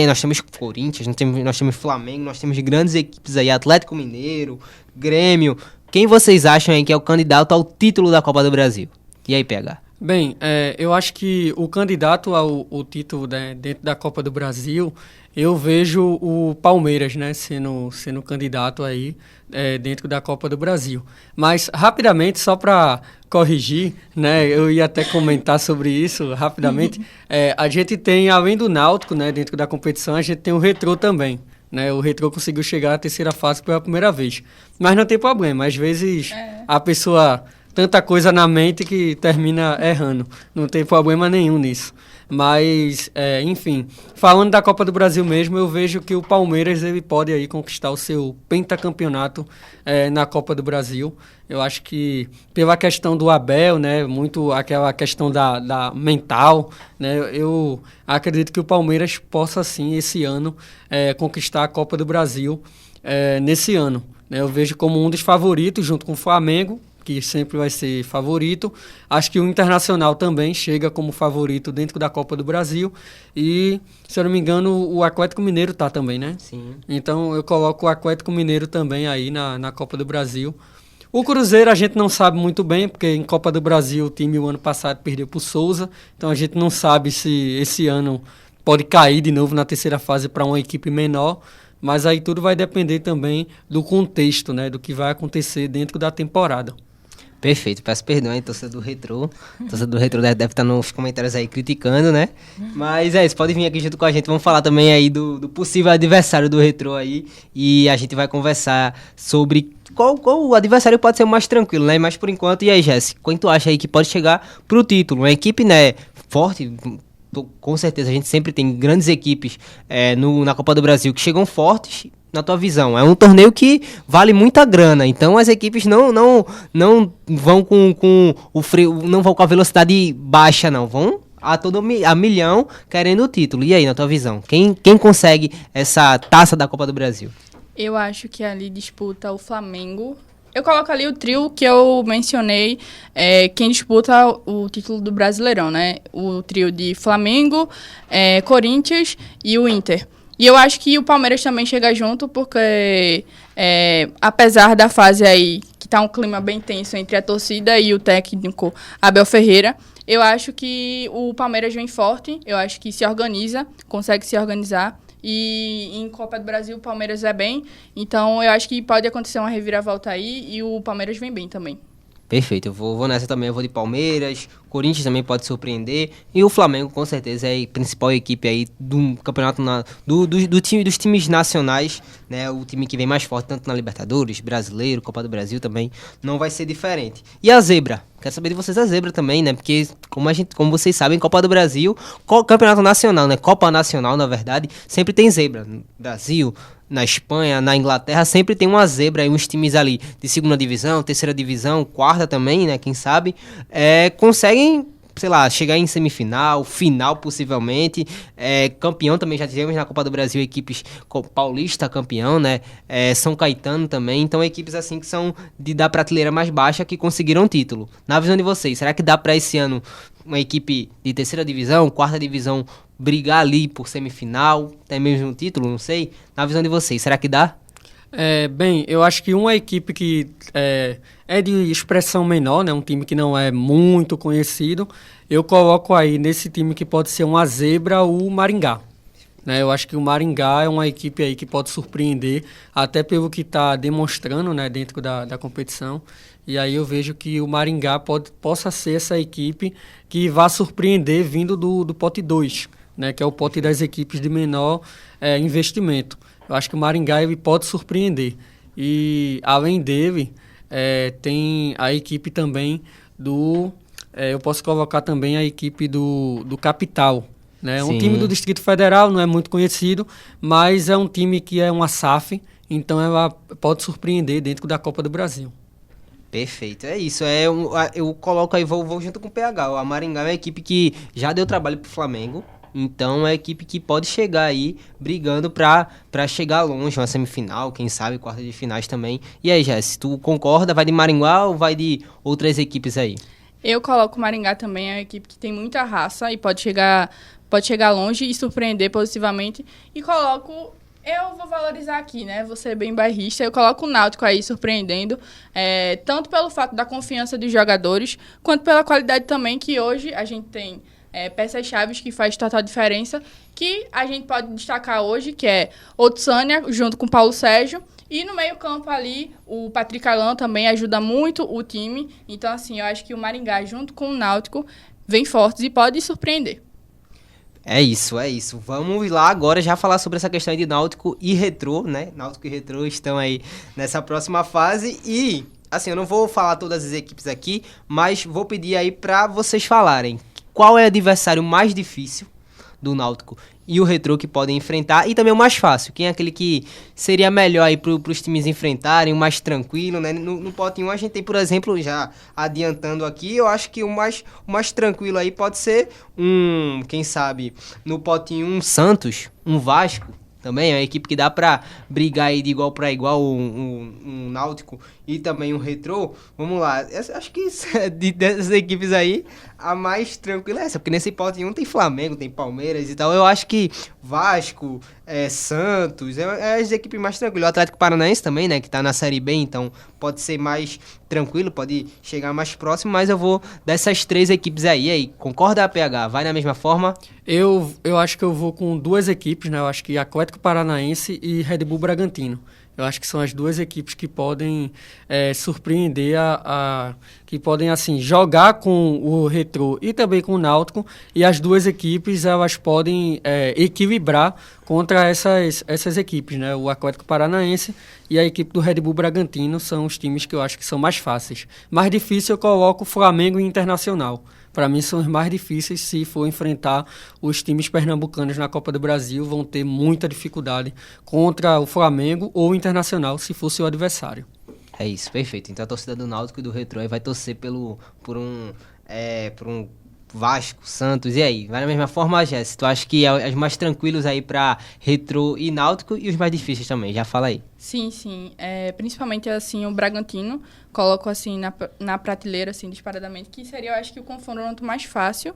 Nós temos Corinthians, nós temos Flamengo, nós temos grandes equipes aí, Atlético Mineiro, Grêmio. Quem vocês acham aí que é o candidato ao título da Copa do Brasil? E aí, PH? Bem, eu acho que o candidato ao título, né, dentro da Copa do Brasil, eu vejo o Palmeiras, né, sendo candidato aí dentro da Copa do Brasil. Mas, rapidamente, só para corrigir, né, eu ia até comentar sobre isso rapidamente, a gente tem, além do Náutico, né, dentro da competição, a gente tem o Retrô também. Né, o Retrô conseguiu chegar à terceira fase pela primeira vez. Mas não tem problema, às vezes a pessoa... Tanta coisa na mente que termina errando. Não tem problema nenhum nisso. Mas, enfim, falando da Copa do Brasil mesmo, eu vejo que o Palmeiras ele pode aí conquistar o seu pentacampeonato na Copa do Brasil. Eu acho que pela questão do Abel, né, muito aquela questão da mental, né, eu acredito que o Palmeiras possa sim esse ano conquistar a Copa do Brasil nesse ano. Né, eu vejo como um dos favoritos junto com o Flamengo, que sempre vai ser favorito. Acho que o Internacional também chega como favorito dentro da Copa do Brasil. E, se eu não me engano, o Atlético Mineiro tá também, né? Sim. Então, eu coloco o Atlético Mineiro também aí na Copa do Brasil. O Cruzeiro a gente não sabe muito bem, porque em Copa do Brasil o time o ano passado perdeu pro Souza. Então, a gente não sabe se esse ano pode cair de novo na terceira fase para uma equipe menor. Mas aí tudo vai depender também do contexto, né? Do que vai acontecer dentro da temporada. Perfeito, peço perdão aí, torcedor do Retrô. Torcedor do Retrô deve estar nos comentários aí criticando, né? Mas isso, pode vir aqui junto com a gente. Vamos falar também aí do possível adversário do Retrô aí. E a gente vai conversar sobre qual o adversário pode ser o mais tranquilo, né? Mas por enquanto, e aí, Jéssica, quem tu acha aí que pode chegar pro título? Uma equipe, né, forte. Com certeza, a gente sempre tem grandes equipes na Copa do Brasil que chegam fortes. Na tua visão, é um torneio que vale muita grana, então as equipes não vão com o freio, não vão com a velocidade baixa, não, vão a milhão querendo o título. E aí, na tua visão, quem consegue essa taça da Copa do Brasil? Eu acho que ali disputa o Flamengo. Eu coloco ali o trio que eu mencionei, quem disputa o título do Brasileirão, né? O trio de Flamengo, Corinthians e o Inter. E eu acho que o Palmeiras também chega junto, porque apesar da fase aí, que tá um clima bem tenso entre a torcida e o técnico Abel Ferreira, eu acho que o Palmeiras vem forte, eu acho que se organiza, consegue se organizar. E em Copa do Brasil o Palmeiras é bem, então eu acho que pode acontecer uma reviravolta aí e o Palmeiras vem bem também. Perfeito, eu vou nessa também, eu vou de Palmeiras, Corinthians também pode surpreender, e o Flamengo com certeza é a principal equipe aí do campeonato, dos times nacionais, né, o time que vem mais forte tanto na Libertadores, Brasileiro, Copa do Brasil também, não vai ser diferente. E a zebra? Quero saber de vocês a zebra também, né, porque como vocês sabem, Copa do Brasil, campeonato nacional, né, Copa Nacional na verdade, sempre tem zebra, no Brasil, na Espanha, na Inglaterra, sempre tem uma zebra aí, uns times ali de segunda divisão, terceira divisão, quarta também, né, quem sabe, conseguem, sei lá, chegar em semifinal, final possivelmente, campeão também, já tivemos na Copa do Brasil equipes Paulista campeão, né, São Caetano também, então equipes assim que são da prateleira mais baixa que conseguiram título. Na visão de vocês, será que dá para esse ano uma equipe de terceira divisão, quarta divisão, brigar ali por semifinal, até mesmo um título, não sei. Na visão de vocês, será que dá? Bem, eu acho que uma equipe que é de expressão menor, né, um time que não é muito conhecido, eu coloco aí nesse time que pode ser uma zebra o Maringá. Né, eu acho que o Maringá é uma equipe aí que pode surpreender, até pelo que está demonstrando, né, dentro da competição. E aí eu vejo que o Maringá possa ser essa equipe que vá surpreender vindo do pote 2, né, que é o pote das equipes de menor investimento. Eu acho que o Maringá ele pode surpreender. E, além dele, tem a equipe também eu posso colocar também a equipe do Capital. Né? Um time do Distrito Federal, não é muito conhecido, mas é um time que é uma SAF, então ela pode surpreender dentro da Copa do Brasil. Perfeito, é isso. Eu coloco aí, vou junto com o PH. A Maringá é uma equipe que já deu trabalho pro Flamengo. Então é uma equipe que pode chegar aí brigando pra chegar longe, uma semifinal, quem sabe quarta de finais também. E aí, Jess, tu concorda? Vai de Maringá ou vai de outras equipes aí? Eu coloco o Maringá também, é uma equipe que tem muita raça e pode chegar longe e surpreender positivamente. E coloco Eu vou valorizar aqui, né? Vou ser bem bairrista. Eu coloco o Náutico aí surpreendendo, tanto pelo fato da confiança dos jogadores, quanto pela qualidade também que hoje a gente tem peças-chave que faz total diferença, que a gente pode destacar hoje, que é Otsânia, junto com Paulo Sérgio, e no meio-campo ali, o Patrick Alan também ajuda muito o time. Então, assim, eu acho que o Maringá, junto com o Náutico, vem fortes e pode surpreender. É isso, é isso. Vamos lá agora já falar sobre essa questão aí de Náutico e Retrô, né? Náutico e Retrô estão aí nessa próxima fase e, assim, eu não vou falar todas as equipes aqui, mas vou pedir aí pra vocês falarem qual é o adversário mais difícil do Náutico e o Retrô que podem enfrentar, e também o mais fácil, quem é aquele que seria melhor aí pros times enfrentarem, o mais tranquilo, né? No pote 1 a gente tem, por exemplo, já adiantando aqui, eu acho que o mais tranquilo aí pode ser quem sabe, no pote 1 um Santos, um Vasco, também é uma equipe que dá pra brigar aí de igual para igual, um Náutico e também um Retrô. Vamos lá, acho que dessas equipes aí, a mais tranquila é essa, porque nesse pote 1 tem Flamengo, tem Palmeiras e tal. Eu acho que Vasco, Santos, é as equipes mais tranquilas. O Atlético Paranaense também, né, que tá na Série B, então pode ser mais tranquilo, pode chegar mais próximo, mas eu vou dessas 3 equipes aí. E aí, concorda, PH? Vai na mesma forma? Eu acho que eu vou com 2 equipes, né? Eu acho que Atlético Paranaense e Red Bull Bragantino. Eu acho que são as 2 equipes que podem surpreender, que podem assim jogar com o Retrô e também com o Náutico, e as 2 equipes elas podem equilibrar contra essas equipes, né? O Atlético Paranaense e a equipe do Red Bull Bragantino são os times que eu acho que são mais fáceis. Mais difícil eu coloco Flamengo e Internacional. Para mim são os mais difíceis. Se for enfrentar os times pernambucanos na Copa do Brasil, vão ter muita dificuldade contra o Flamengo ou o Internacional, se for seu adversário. É isso, perfeito. Então a torcida do Náutico e do Retrô aí vai torcer por um Vasco, Santos, e aí? Vai na mesma forma, Jéssica? Tu acha que é os mais tranquilos aí pra Retrô e Náutico e os mais difíceis também? Já fala aí. Sim, sim. Principalmente, assim, o Bragantino, coloco, assim, na prateleira, assim, disparadamente, que seria, eu acho que o confronto mais fácil,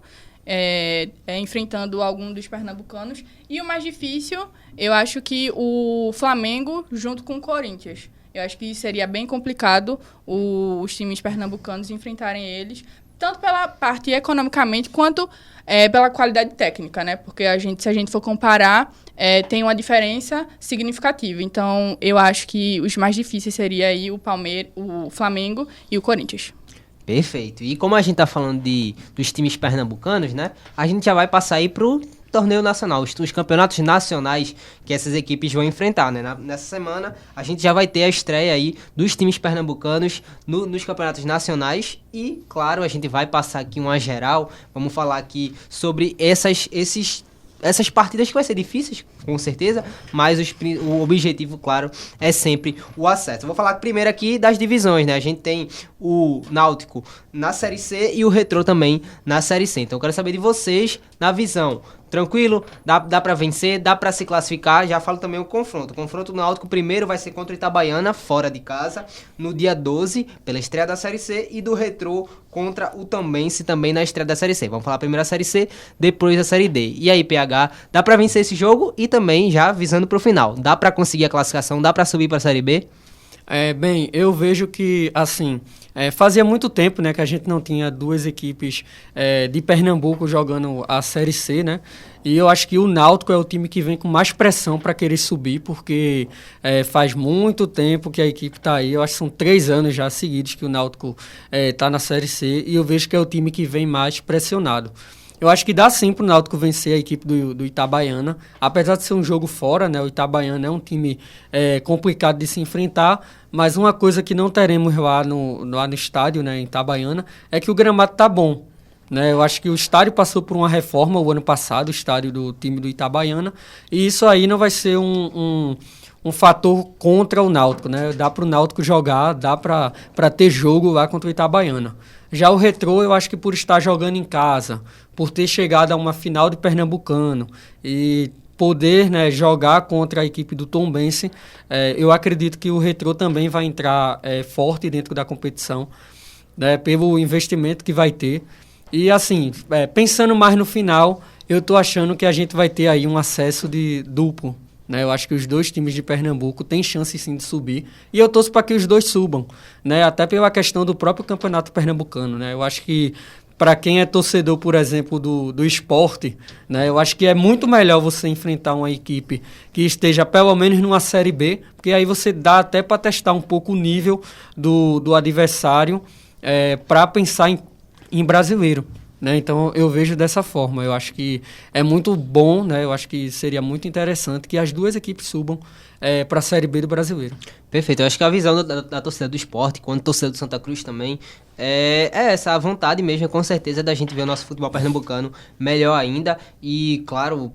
enfrentando algum dos pernambucanos. E o mais difícil, eu acho que o Flamengo junto com o Corinthians. Eu acho que seria bem complicado os times pernambucanos enfrentarem eles, tanto pela parte economicamente quanto pela qualidade técnica, né? Porque se a gente for comparar, tem uma diferença significativa. Então, eu acho que os mais difíceis seriam aí o Flamengo e o Corinthians. Perfeito. E como a gente tá falando dos times pernambucanos, né? A gente já vai passar aí pro torneio nacional, os campeonatos nacionais que essas equipes vão enfrentar, né? Nessa semana a gente já vai ter a estreia aí dos times pernambucanos nos campeonatos nacionais e, claro, a gente vai passar aqui uma geral, vamos falar aqui sobre essas partidas que vai ser difíceis, com certeza, mas o objetivo, claro, é sempre o acesso. Eu vou falar primeiro aqui das divisões, né? A gente tem o Náutico na Série C e o Retrô também na Série C. Então eu quero saber de vocês, na visão, tranquilo? Dá pra vencer? Dá pra se classificar? Já falo também o confronto. O confronto do Náutico primeiro vai ser contra o Itabaiana, fora de casa, no dia 12, pela estreia da Série C, e do Retrô contra o Tambense, também na estreia da Série C. Vamos falar primeiro a Série C, depois a Série D. E aí, PH, dá pra vencer esse jogo? E também já visando pro final. Dá pra conseguir a classificação? Dá pra subir pra Série B? Bem, eu vejo que, assim, fazia muito tempo, né, que a gente não tinha 2 equipes de Pernambuco jogando a Série C, né? E eu acho que o Náutico é o time que vem com mais pressão para querer subir, porque faz muito tempo que a equipe está aí. Eu acho que são 3 anos já seguidos que o Náutico está na Série C, e eu vejo que é o time que vem mais pressionado. Eu acho que dá sim pro Náutico vencer a equipe do Itabaiana, apesar de ser um jogo fora, né? O Itabaiana é um time complicado de se enfrentar, mas uma coisa que não teremos lá no estádio, né, em Itabaiana, é que o gramado tá bom, né? Eu acho que o estádio passou por uma reforma o ano passado, o estádio do time do Itabaiana, e isso aí não vai ser um fator contra o Náutico, né? Dá pro Náutico jogar, dá pra ter jogo lá contra o Itabaiana. Já o Retrô, eu acho que por estar jogando em casa, por ter chegado a uma final de Pernambucano e poder, né, jogar contra a equipe do Tombense, eu acredito que o Retrô também vai entrar forte dentro da competição, né, pelo investimento que vai ter. E assim, pensando mais no final, eu estou achando que a gente vai ter aí um acesso de duplo, né? Eu acho que os dois times de Pernambuco têm chance sim de subir. E eu torço para que os dois subam, né? Até pela questão do próprio campeonato pernambucano, né? Eu acho que para quem é torcedor, por exemplo, do Sport, né, eu acho que é muito melhor você enfrentar uma equipe que esteja pelo menos numa Série B, porque aí você dá até para testar um pouco o nível do adversário para pensar em brasileiro. Né? Então eu vejo dessa forma. Eu acho que é muito bom, né? Eu acho que seria muito interessante que as duas equipes subam para a Série B do Brasileiro. Perfeito, eu acho que a visão da torcida do Sport, quanto torcida do Santa Cruz também, é essa, a vontade mesmo, com certeza, da gente ver o nosso futebol pernambucano melhor ainda. E, claro,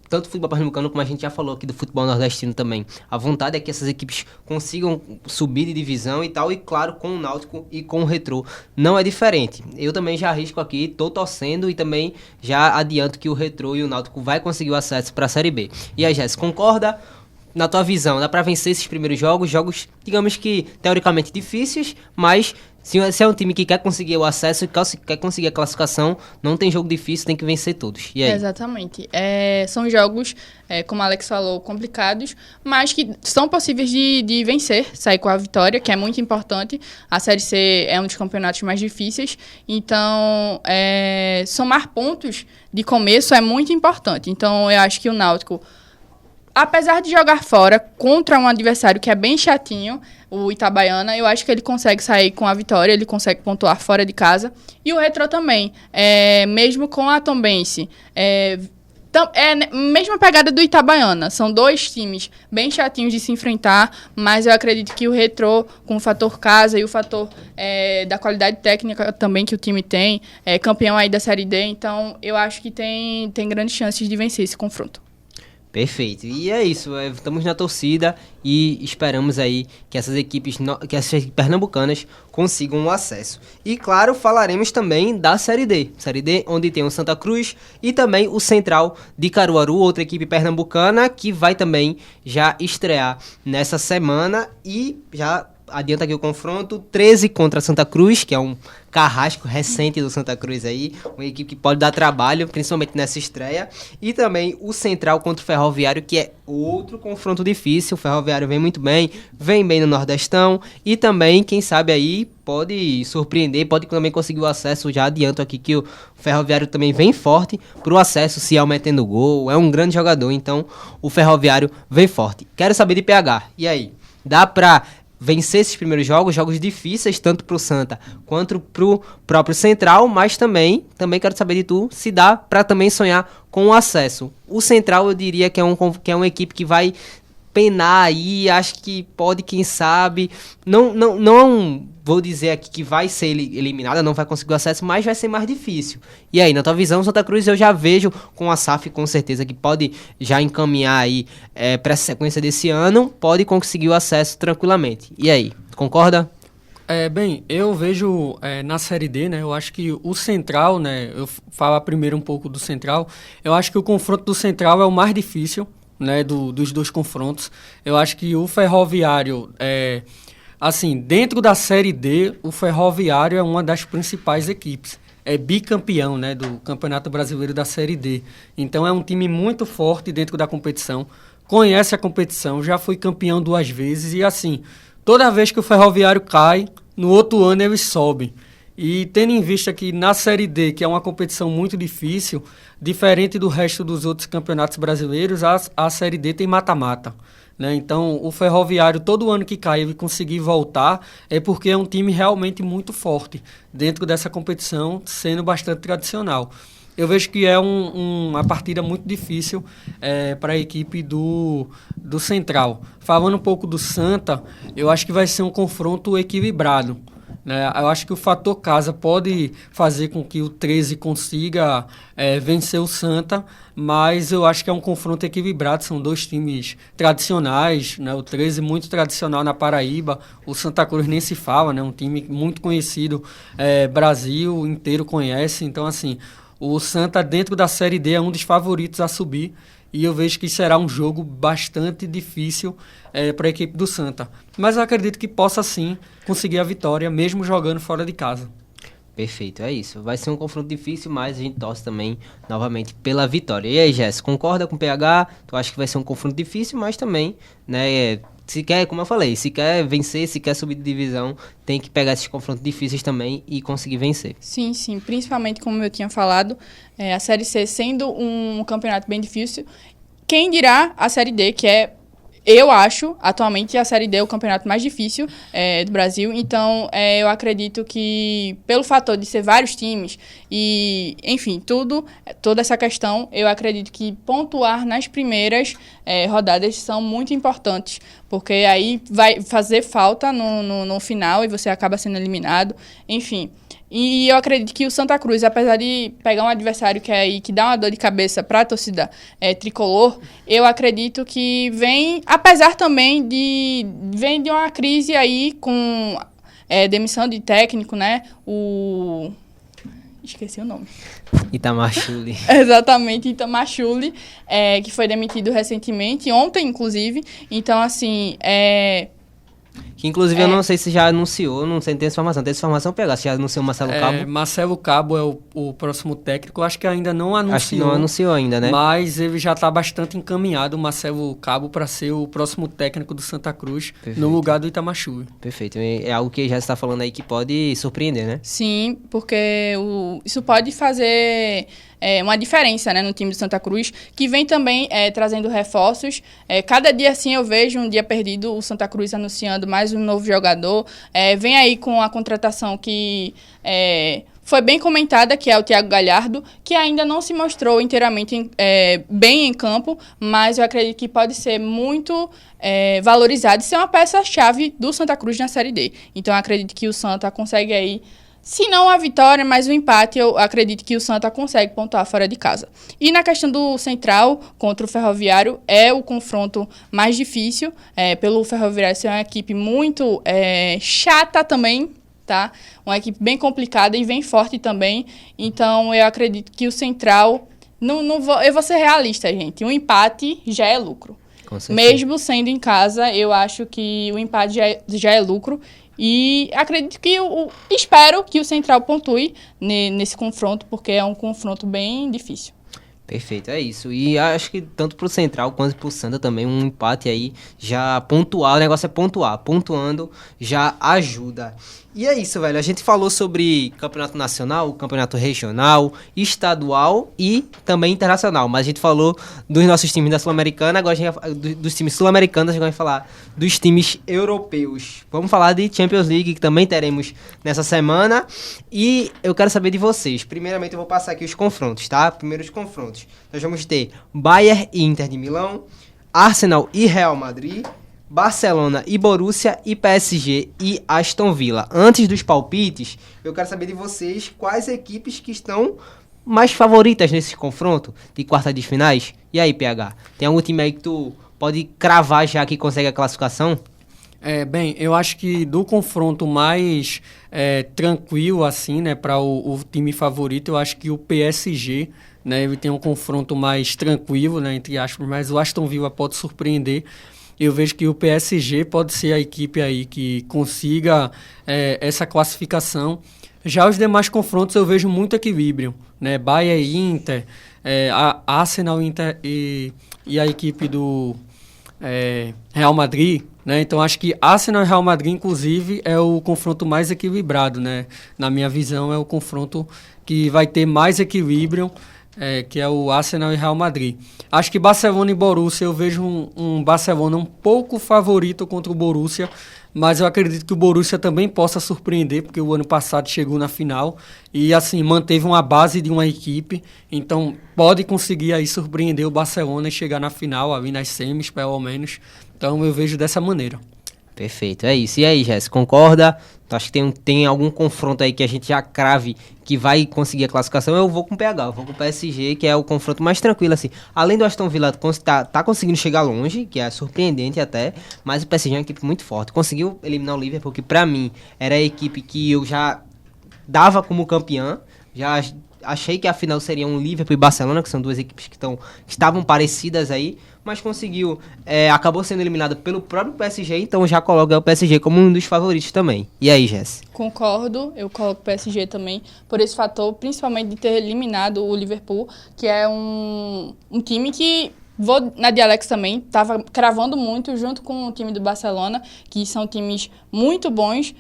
tanto o futebol pernambucano como a gente já falou aqui do futebol nordestino também. A vontade é que essas equipes consigam subir de divisão e tal, e claro, com o Náutico e com o Retrô não é diferente. Eu também já arrisco aqui, tô torcendo e também já adianto que o Retrô e o Náutico vai conseguir o acesso para a Série B. E aí, Jéssica, concorda? Na tua visão, dá para vencer esses primeiros jogos, digamos que teoricamente difíceis, mas se é um time que quer conseguir o acesso e quer conseguir a classificação, não tem jogo difícil, tem que vencer todos. E aí? Exatamente. São jogos, como o Alex falou, complicados, mas que são possíveis de vencer, sair com a vitória, que é muito importante. A Série C é um dos campeonatos mais difíceis, então somar pontos de começo é muito importante. Então eu acho que o Náutico, apesar de jogar fora contra um adversário que é bem chatinho, o Itabaiana, eu acho que ele consegue sair com a vitória, ele consegue pontuar fora de casa. E o Retrô também, mesmo com a Tombense, mesma pegada do Itabaiana. São dois times bem chatinhos de se enfrentar, mas eu acredito que o Retrô, com o fator casa e o fator da qualidade técnica também que o time tem, é campeão aí da Série D, então eu acho que tem grandes chances de vencer esse confronto. Perfeito, e é isso, estamos na torcida e esperamos aí que essas equipes pernambucanas consigam o acesso. E claro, falaremos também da Série D, onde tem o Santa Cruz e também o Central de Caruaru, outra equipe pernambucana que vai também já estrear nessa semana. E já adianta aqui o confronto, 13 contra Santa Cruz, que é um carrasco recente do Santa Cruz aí, uma equipe que pode dar trabalho, principalmente nessa estreia. E também o Central contra o Ferroviário, que é outro confronto difícil. O Ferroviário vem muito bem, vem bem no Nordestão e também, quem sabe aí, pode surpreender, pode também conseguir o acesso. Já adianto aqui que o Ferroviário também vem forte pro acesso, Ciel metendo gol, é um grande jogador, então o Ferroviário vem forte. Quero saber de PH, e aí? Dá pra vencer esses primeiros jogos difíceis, tanto pro Santa quanto pro próprio Central, mas também quero saber de tu, se dá pra também sonhar com o acesso. O Central eu diria que é uma equipe que vai penar aí, acho que pode, quem sabe, não vou dizer aqui que vai ser eliminada, não vai conseguir o acesso, mas vai ser mais difícil. E aí, na tua visão, Santa Cruz eu já vejo com a SAF com certeza que pode já encaminhar aí para essa sequência desse ano, pode conseguir o acesso tranquilamente. E aí, concorda? Bem, eu vejo na Série D, né, eu acho que o Central, né, eu falo primeiro um pouco do Central, eu acho que o confronto do Central é o mais difícil, né, dos dois confrontos. Eu acho que o Ferroviário, assim, dentro da Série D, o Ferroviário é uma das principais equipes. É bicampeão, né, do Campeonato Brasileiro da Série D. Então é um time muito forte dentro da competição, conhece a competição, já foi campeão 2 vezes e assim, toda vez que o Ferroviário cai, no outro ano ele sobe. E tendo em vista que na Série D, que é uma competição muito difícil, diferente do resto dos outros campeonatos brasileiros, a Série D tem mata-mata. Né? Então, o Ferroviário, todo ano que cai, ele conseguir voltar, é porque é um time realmente muito forte dentro dessa competição, sendo bastante tradicional. Eu vejo que é uma partida muito difícil para a equipe do Central. Falando um pouco do Santa, eu acho que vai ser um confronto equilibrado. Eu acho que o fator casa pode fazer com que o 13 consiga vencer o Santa, mas eu acho que é um confronto equilibrado, são dois times tradicionais, né? O 13 muito tradicional na Paraíba, o Santa Cruz nem se fala, né? Um time muito conhecido, Brasil inteiro conhece, então assim, o Santa dentro da Série D é um dos favoritos a subir, e eu vejo que será um jogo bastante difícil para a equipe do Santa. Mas eu acredito que possa sim conseguir a vitória, mesmo jogando fora de casa. Perfeito, é isso. Vai ser um confronto difícil, mas a gente torce também, novamente, pela vitória. E aí, Jess, concorda com o PH? Tu acha que vai ser um confronto difícil, mas também, né, se quer, como eu falei, se quer vencer, se quer subir de divisão, tem que pegar esses confrontos difíceis também e conseguir vencer. Sim, sim. Principalmente, como eu tinha falado, a Série C sendo um campeonato bem difícil, quem dirá a Série D, que é, eu acho, atualmente, a Série D é o campeonato mais difícil do Brasil. Então, eu acredito que, pelo fator de ser vários times e, enfim, toda essa questão, eu acredito que pontuar nas primeiras rodadas são muito importantes, porque aí vai fazer falta no final e você acaba sendo eliminado, enfim. E eu acredito que o Santa Cruz, apesar de pegar um adversário que dá uma dor de cabeça para a torcida tricolor, eu acredito que apesar também vem de uma crise aí com demissão de técnico, né? Esqueci o nome. Itamar Schulli. Exatamente, Itamar Schulli, que foi demitido recentemente, ontem, inclusive. Então, assim, que inclusive eu não sei se já anunciou, não sei se tem essa informação. Tem essa informação pegar, se já anunciou o Marcelo Cabo. Marcelo Cabo é o próximo técnico, acho que ainda não anunciou. Acho que não anunciou ainda, né? Mas ele já está bastante encaminhado, o Marcelo Cabo, para ser o próximo técnico do Santa Cruz, Perfeito. No lugar do Itamar Schulli. Perfeito, é algo que já está falando aí que pode surpreender, né? Sim, porque isso pode fazer uma diferença, né, no time do Santa Cruz, que vem também trazendo reforços. Cada dia, assim, eu vejo um dia perdido o Santa Cruz anunciando mais um novo jogador. Vem aí com a contratação que foi bem comentada, que é o Thiago Galhardo, que ainda não se mostrou inteiramente bem em campo, mas eu acredito que pode ser muito valorizado e ser uma peça-chave do Santa Cruz na Série D. Então, eu acredito que o Santa consegue aí, se não a vitória, mas o empate, eu acredito que o Santa consegue pontuar fora de casa. E na questão do Central contra o Ferroviário, é o confronto mais difícil, pelo Ferroviário ser uma equipe muito chata também, tá? Uma equipe bem complicada e bem forte também. Então, eu acredito que o Central... eu vou ser realista, gente. Um empate já é lucro. Mesmo sendo em casa, eu acho que o empate já é lucro. E acredito que espero que o Central pontue nesse confronto, porque é um confronto bem difícil. Perfeito, é isso. E acho que tanto pro Central quanto pro Santa também, um empate aí já pontuar, o negócio é pontuar. Pontuando já ajuda. E é isso, velho. A gente falou sobre campeonato nacional, campeonato regional, estadual e também internacional. Mas a gente falou dos nossos times da Sul-Americana, agora a gente vai, dos times sul-americanos, a gente vai falar dos times europeus. Vamos falar de Champions League, que também teremos nessa semana. E eu quero saber de vocês. Primeiramente, eu vou passar aqui os confrontos, tá? Primeiros confrontos. Nós vamos ter Bayern e Inter de Milão, Arsenal e Real Madrid, Barcelona e Borussia e PSG e Aston Villa. Antes dos palpites, eu quero saber de vocês quais equipes que estão mais favoritas nesse confronto de quarta de finais. E aí, PH? Tem algum time aí que tu pode cravar já que consegue a classificação? Bem, eu acho que do confronto mais tranquilo, assim, né, para o time favorito, eu acho que o PSG, né, ele tem um confronto mais tranquilo, né, entre aspas, mas o Aston Villa pode surpreender. Eu vejo que o PSG pode ser a equipe aí que consiga essa classificação. Já os demais confrontos eu vejo muito equilíbrio, né? Bayern e Inter, Arsenal Inter e a equipe do Real Madrid, né? Então acho que Arsenal e Real Madrid, inclusive, é o confronto mais equilibrado, né? Na minha visão, é o confronto que vai ter mais equilíbrio, que é o Arsenal e Real Madrid. Acho que Barcelona e Borussia, eu vejo um Barcelona um pouco favorito contra o Borussia, mas eu acredito que o Borussia também possa surpreender, porque o ano passado chegou na final e assim manteve uma base de uma equipe, então pode conseguir aí surpreender o Barcelona e chegar na final, ali nas semis, pelo menos. Então eu vejo dessa maneira. Perfeito, é isso. E aí, Jéssica, concorda? Tu acha que tem algum confronto aí que a gente já crave que vai conseguir a classificação? Eu vou com o PH, eu vou com o PSG, que é o confronto mais tranquilo, assim. Além do Aston Villa tá conseguindo chegar longe, que é surpreendente até, mas o PSG é uma equipe muito forte. Conseguiu eliminar o Liverpool, que pra mim era a equipe que eu já dava como campeã, já achei que a final seria um Liverpool e Barcelona, que são duas equipes que estavam parecidas aí, mas acabou sendo eliminado pelo próprio PSG, então já coloca o PSG como um dos favoritos também. E aí, Jess? Concordo, eu coloco o PSG também, por esse fator, principalmente de ter eliminado o Liverpool, que é um time que, vou na de Alex também, estava cravando muito junto com o time do Barcelona, que são times muito bons,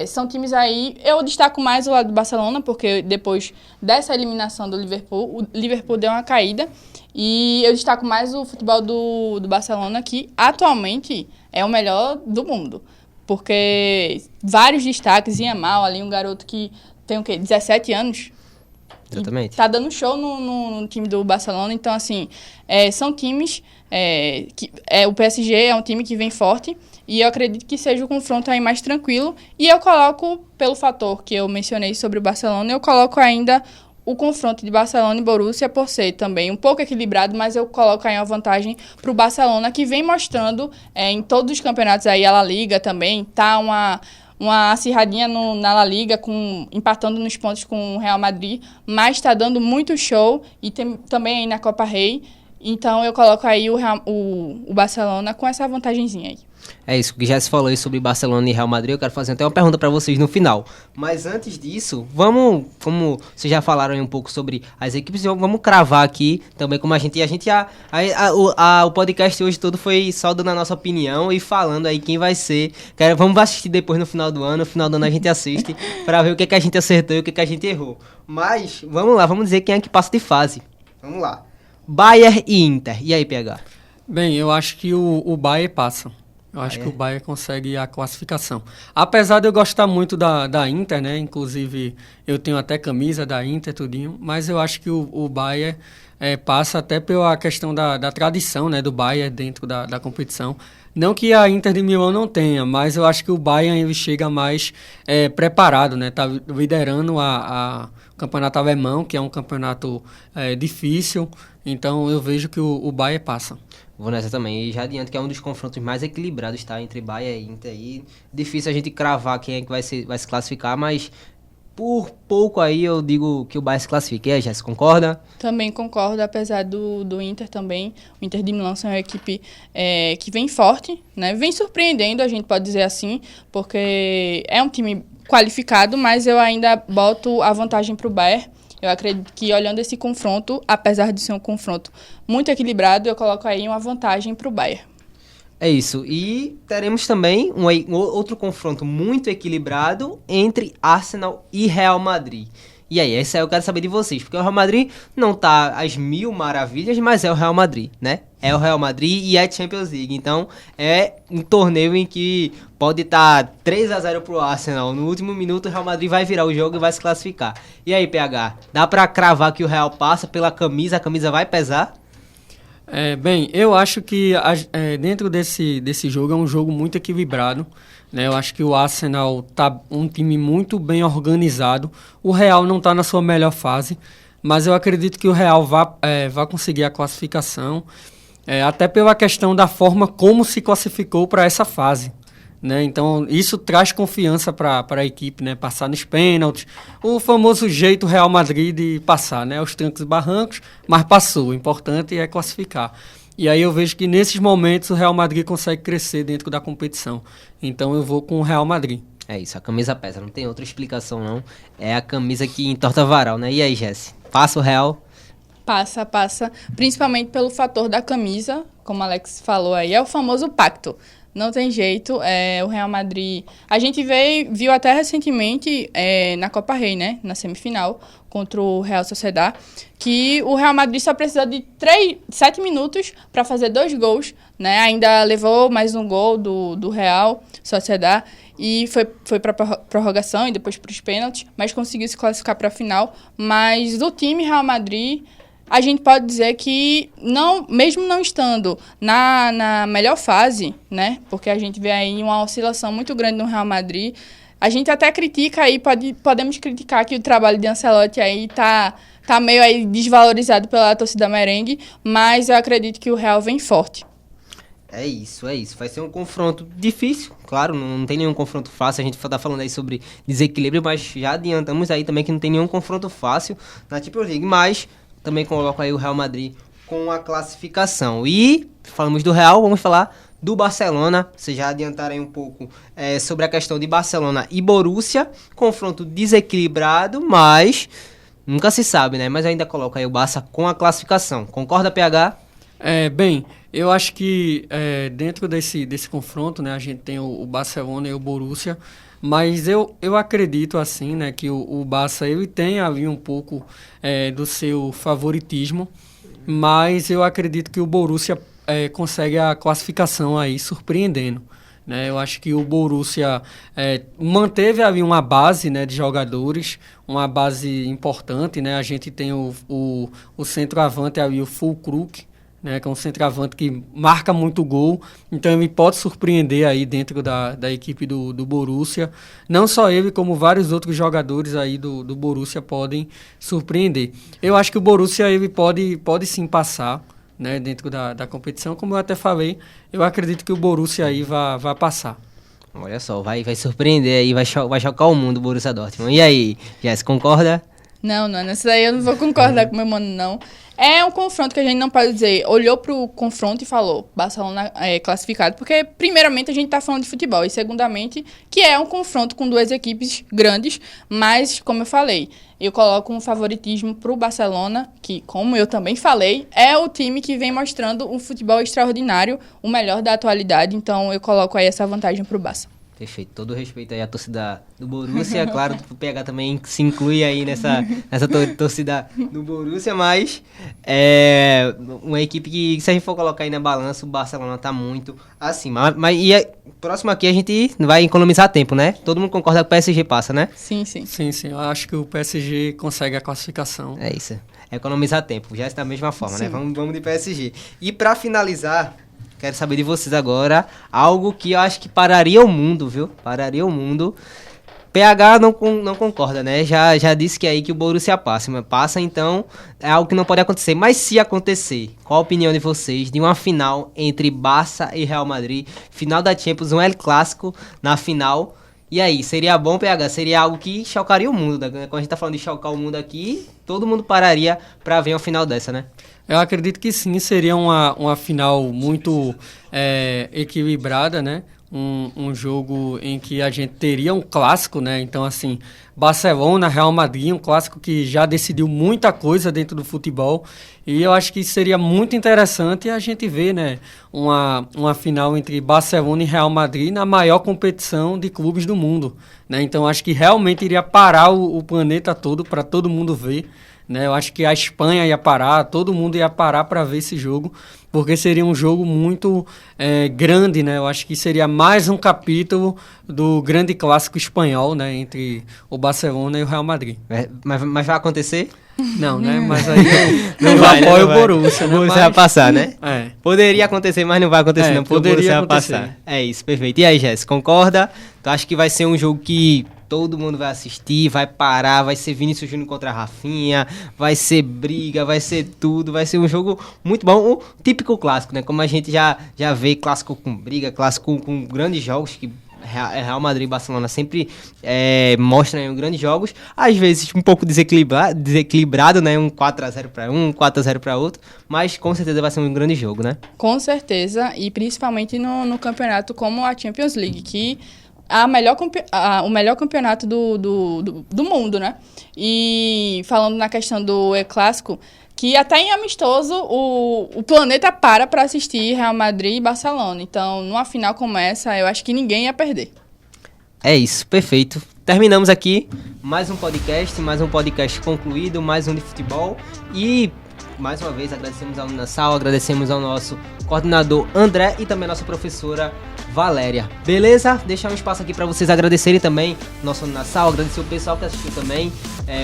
são times aí, eu destaco mais o lado do Barcelona, porque depois dessa eliminação do Liverpool, o Liverpool deu uma caída, e eu destaco mais o futebol do Barcelona, que atualmente é o melhor do mundo. Porque vários destaques, Yamal, ali um garoto que tem o quê? 17 anos? Exatamente. Tá dando show no time do Barcelona. Então, assim, são times o PSG é um time que vem forte e eu acredito que seja o confronto aí mais tranquilo. E eu coloco, pelo fator que eu mencionei sobre o Barcelona, eu coloco ainda o confronto de Barcelona e Borussia por ser também um pouco equilibrado, mas eu coloco aí uma vantagem para o Barcelona, que vem mostrando em todos os campeonatos aí, a La Liga também, tá uma acirradinha na La Liga, empatando nos pontos com o Real Madrid, mas está dando muito show e tem também aí na Copa Rei. Então eu coloco aí o Barcelona com essa vantagenzinha aí. É isso, que já se falou aí sobre Barcelona e Real Madrid, eu quero fazer até uma pergunta para vocês no final. Mas antes disso, como vocês já falaram aí um pouco sobre as equipes, vamos cravar aqui também como o podcast hoje todo foi só dando a nossa opinião e falando aí quem vai ser. Vamos assistir depois no final do ano a gente assiste para ver o que a gente acertou e o que a gente errou. Mas, vamos lá, vamos dizer quem é que passa de fase. Vamos lá. Bayern e Inter. E aí, PH? Bem, eu acho que o Bayern passa. Eu acho que o Bayern consegue a classificação. Apesar de eu gostar muito da Inter, né? Inclusive, eu tenho até camisa da Inter, tudinho. Mas eu acho que o Bayern passa até pela questão da tradição, né? Do Bayern dentro da competição. Não que a Inter de Milão não tenha, mas eu acho que o Bayern ele chega mais preparado, né? Tá liderando o campeonato alemão, que é um campeonato difícil. Então, eu vejo que o Bayern passa. Vou nessa também. E já adianto que é um dos confrontos mais equilibrados, tá? Entre Bayern e Inter. E difícil a gente cravar quem é que vai se classificar, mas por pouco aí eu digo que o Bayern se classifica. E aí, Jéssica, concorda? Também concordo, apesar do Inter também. O Inter de Milão é uma equipe que vem forte, né? Vem surpreendendo, a gente pode dizer assim, porque é um time qualificado, mas eu ainda boto a vantagem para o Bayern. Eu acredito que, olhando esse confronto, apesar de ser um confronto muito equilibrado, eu coloco aí uma vantagem para o Bayern. É isso. E teremos também um outro confronto muito equilibrado entre Arsenal e Real Madrid. E aí, esse aí eu quero saber de vocês, porque o Real Madrid não tá às mil maravilhas, mas é o Real Madrid, né? É o Real Madrid e é Champions League. Então, é um torneio em que pode estar 3-0 pro Arsenal. No último minuto, o Real Madrid vai virar o jogo e vai se classificar. E aí, PH, dá pra cravar que o Real passa pela camisa? A camisa vai pesar? Bem, eu acho que dentro desse jogo é um jogo muito equilibrado, né? Eu acho que o Arsenal tá um time muito bem organizado. O Real não está na sua melhor fase, mas eu acredito que o Real vai conseguir a classificação, até pela questão da forma como se classificou para essa fase, né? Então, isso traz confiança para a equipe, né? Passar nos pênaltis, o famoso jeito Real Madrid de passar, né? Os trancos e barrancos, mas passou. O importante é classificar. E aí eu vejo que nesses momentos o Real Madrid consegue crescer dentro da competição. Então eu vou com o Real Madrid. É isso, a camisa pesa, não tem outra explicação não. É a camisa que entorta varal, né? E aí, Jesse? Passa o Real? Passa. Principalmente pelo fator da camisa, como o Alex falou aí, é o famoso pacto. Não tem jeito, o Real Madrid... A gente viu até recentemente na Copa Rei, né? Na semifinal, contra o Real Sociedad, que o Real Madrid só precisa de 7 minutos para fazer 2 gols, né? Ainda levou mais um gol do Real Sociedad e foi para prorrogação e depois para os pênaltis, mas conseguiu se classificar para a final. Mas do time Real Madrid... A gente pode dizer que, mesmo não estando na melhor fase, né? Porque a gente vê aí uma oscilação muito grande no Real Madrid. A gente até critica aí, podemos criticar que o trabalho de Ancelotti aí tá meio aí desvalorizado pela torcida merengue, mas eu acredito que o Real vem forte. É isso, é isso. Vai ser um confronto difícil, claro, não tem nenhum confronto fácil. A gente tá falando aí sobre desequilíbrio, mas já adiantamos aí também que não tem nenhum confronto fácil na Champions League. Mas também coloco aí o Real Madrid com a classificação. E falamos do Real, vamos falar do Barcelona. Vocês já adiantaram aí um pouco sobre a questão de Barcelona e Borussia. Confronto desequilibrado, mas nunca se sabe, né? Mas ainda coloco aí o Barça com a classificação. Concorda, PH? Bem, eu acho que dentro desse confronto, né, a gente tem o Barcelona e o Borussia, mas eu acredito assim, né, que o Barça ele tem ali um pouco do seu favoritismo, mas eu acredito que o Borussia consegue a classificação aí surpreendendo. Né? Eu acho que o Borussia manteve ali uma base, né, de jogadores, uma base importante. Né? A gente tem o centroavante ali, o Füllkrug, né, que é um centroavante que marca muito gol, então ele pode surpreender aí dentro da equipe do Borussia. Não só ele, como vários outros jogadores aí do Borussia podem surpreender. Eu acho que o Borussia ele pode sim passar, né, dentro da competição. Como eu até falei, eu acredito que o Borussia aí vai passar. Olha só, vai surpreender aí, vai chocar o mundo o Borussia Dortmund. E aí, Jess, concorda? Não, nessa daí eu não vou concordar com o meu mano, não. É um confronto que a gente não pode dizer, olhou pro confronto e falou, Barcelona é classificado, porque primeiramente a gente tá falando de futebol, e segundamente que é um confronto com duas equipes grandes, mas, como eu falei, eu coloco um favoritismo pro Barcelona, que, como eu também falei, é o time que vem mostrando um futebol extraordinário, o melhor da atualidade, então eu coloco aí essa vantagem pro Barça. Perfeito, todo respeito aí à torcida do Borussia, claro, o PH também se inclui aí nessa torcida do Borussia, mas é uma equipe que, se a gente for colocar aí na balança, o Barcelona tá muito acima. Próximo aqui a gente vai economizar tempo, né? Todo mundo concorda que o PSG passa, né? Sim. Sim, eu acho que o PSG consegue a classificação. É isso, economizar tempo, já é da mesma forma, Sim. né? Vamos de PSG. E pra finalizar, quero saber de vocês agora algo que eu acho que pararia o mundo, viu? Pararia o mundo. PH não concorda, né? Já disse que é aí que o Borussia passa. Mas passa, então, é algo que não pode acontecer. Mas se acontecer, qual a opinião de vocês de uma final entre Barça e Real Madrid? Final da Champions, um El Clássico na final. E aí, seria bom, PH? Seria algo que chocaria o mundo, né? Quando a gente tá falando de chocar o mundo aqui, todo mundo pararia pra ver uma final dessa, né? Eu acredito que sim, seria uma final muito equilibrada, né? Um jogo em que a gente teria um clássico, né? Então, assim, Barcelona, Real Madrid, um clássico que já decidiu muita coisa dentro do futebol. E eu acho que seria muito interessante a gente ver, né, uma final entre Barcelona e Real Madrid na maior competição de clubes do mundo, né? Então, acho que realmente iria parar o planeta todo para todo mundo ver. Né, eu acho que a Espanha ia parar, todo mundo ia parar para ver esse jogo, porque seria um jogo muito grande, né? Eu acho que seria mais um capítulo do grande clássico espanhol, né, entre o Barcelona e o Real Madrid. Mas vai acontecer? Não, né? Mas aí não eu vai, apoio né? o Borussia, né? O Borussia vai passar, né? É. Poderia acontecer, mas não vai acontecer, não, porque o Borussia vai acontecer. passar. É isso, perfeito. E aí, Jéssica, concorda? Tu acha que vai ser um jogo que todo mundo vai assistir, vai parar, vai ser Vinícius Júnior contra Rafinha, vai ser briga, vai ser tudo, vai ser um jogo muito bom, um típico clássico, né? Como a gente já vê clássico com briga, clássico com grandes jogos, que Real Madrid e Barcelona sempre mostram grandes jogos, às vezes um pouco desequilibrado, né? Um 4x0 para um 4x0 para outro, mas com certeza vai ser um grande jogo, né? Com certeza, e principalmente no campeonato como a Champions League, que o melhor campeonato do mundo, né? E falando na questão do clássico, que até em amistoso o planeta para assistir Real Madrid e Barcelona. Então, numa final como essa, eu acho que ninguém ia perder. É isso, perfeito. Terminamos aqui mais um podcast concluído, mais um de futebol. E, mais uma vez, agradecemos ao Unassal, agradecemos ao nosso coordenador André e também a nossa professora Valéria. Beleza? Deixar um espaço aqui para vocês agradecerem também nosso Unassal, agradecer o pessoal que assistiu também.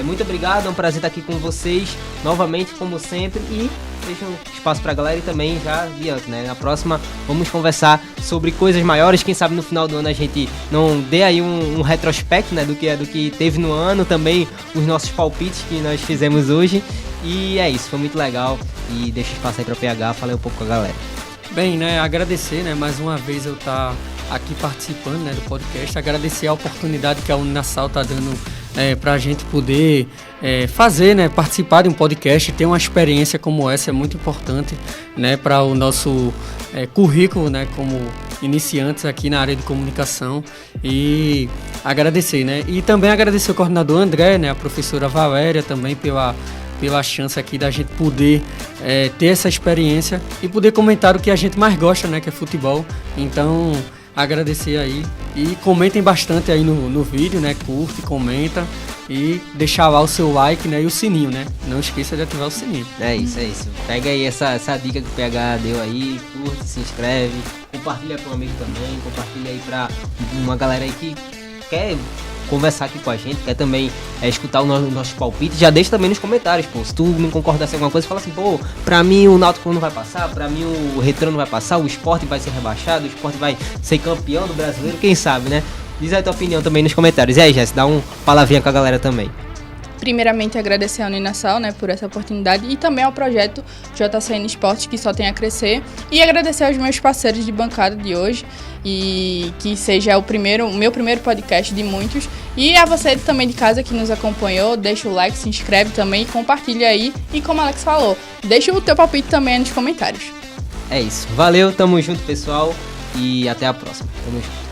Muito obrigado, é um prazer estar aqui com vocês novamente, como sempre. E deixa um espaço pra galera e também já adianto, né? Na próxima vamos conversar sobre coisas maiores. Quem sabe no final do ano a gente não dê aí um retrospecto, né? Do que teve no ano, também os nossos palpites que nós fizemos hoje. E é isso, foi muito legal. E deixa espaço aí pra PH, falei um pouco com a galera. Bem, né, agradecer, né, mais uma vez eu estar aqui participando, né, do podcast, agradecer a oportunidade que a Uninassal está dando para a gente poder fazer, né, participar de um podcast, ter uma experiência como essa é muito importante, né, para o nosso currículo, né, como iniciantes aqui na área de comunicação, e agradecer, né, e também agradecer o coordenador André, né, a professora Valéria também pela chance aqui da gente poder ter essa experiência e poder comentar o que a gente mais gosta, né, que é futebol. Então, agradecer aí e comentem bastante aí no vídeo, né, curte, comenta e deixar lá o seu like, né, e o sininho, né, não esqueça de ativar o sininho. É isso. Pega aí essa dica que o PH deu aí, curte, se inscreve, compartilha com um amigo também, compartilha aí pra uma galera aí que quer conversar aqui com a gente, quer também escutar o nosso palpite, já deixa também nos comentários, pô, se tu não concordasse com alguma coisa, fala assim, pô, pra mim o Náutico não vai passar, pra mim o Retrô não vai passar, o Sport vai ser rebaixado, o Sport vai ser campeão do Brasileiro, quem sabe, né? Diz aí a tua opinião também nos comentários. E aí, Jéssica, dá uma palavrinha com a galera também. Primeiramente, agradecer a Uninassal, né, por essa oportunidade e também ao projeto JCN Esportes, que só tem a crescer. E agradecer aos meus parceiros de bancada de hoje, e que seja o meu primeiro podcast de muitos. E a você também de casa que nos acompanhou, deixa o like, se inscreve também e compartilha aí. E como o Alex falou, deixa o teu palpite também aí nos comentários. É isso. Valeu, tamo junto, pessoal, e até a próxima. Tamo junto.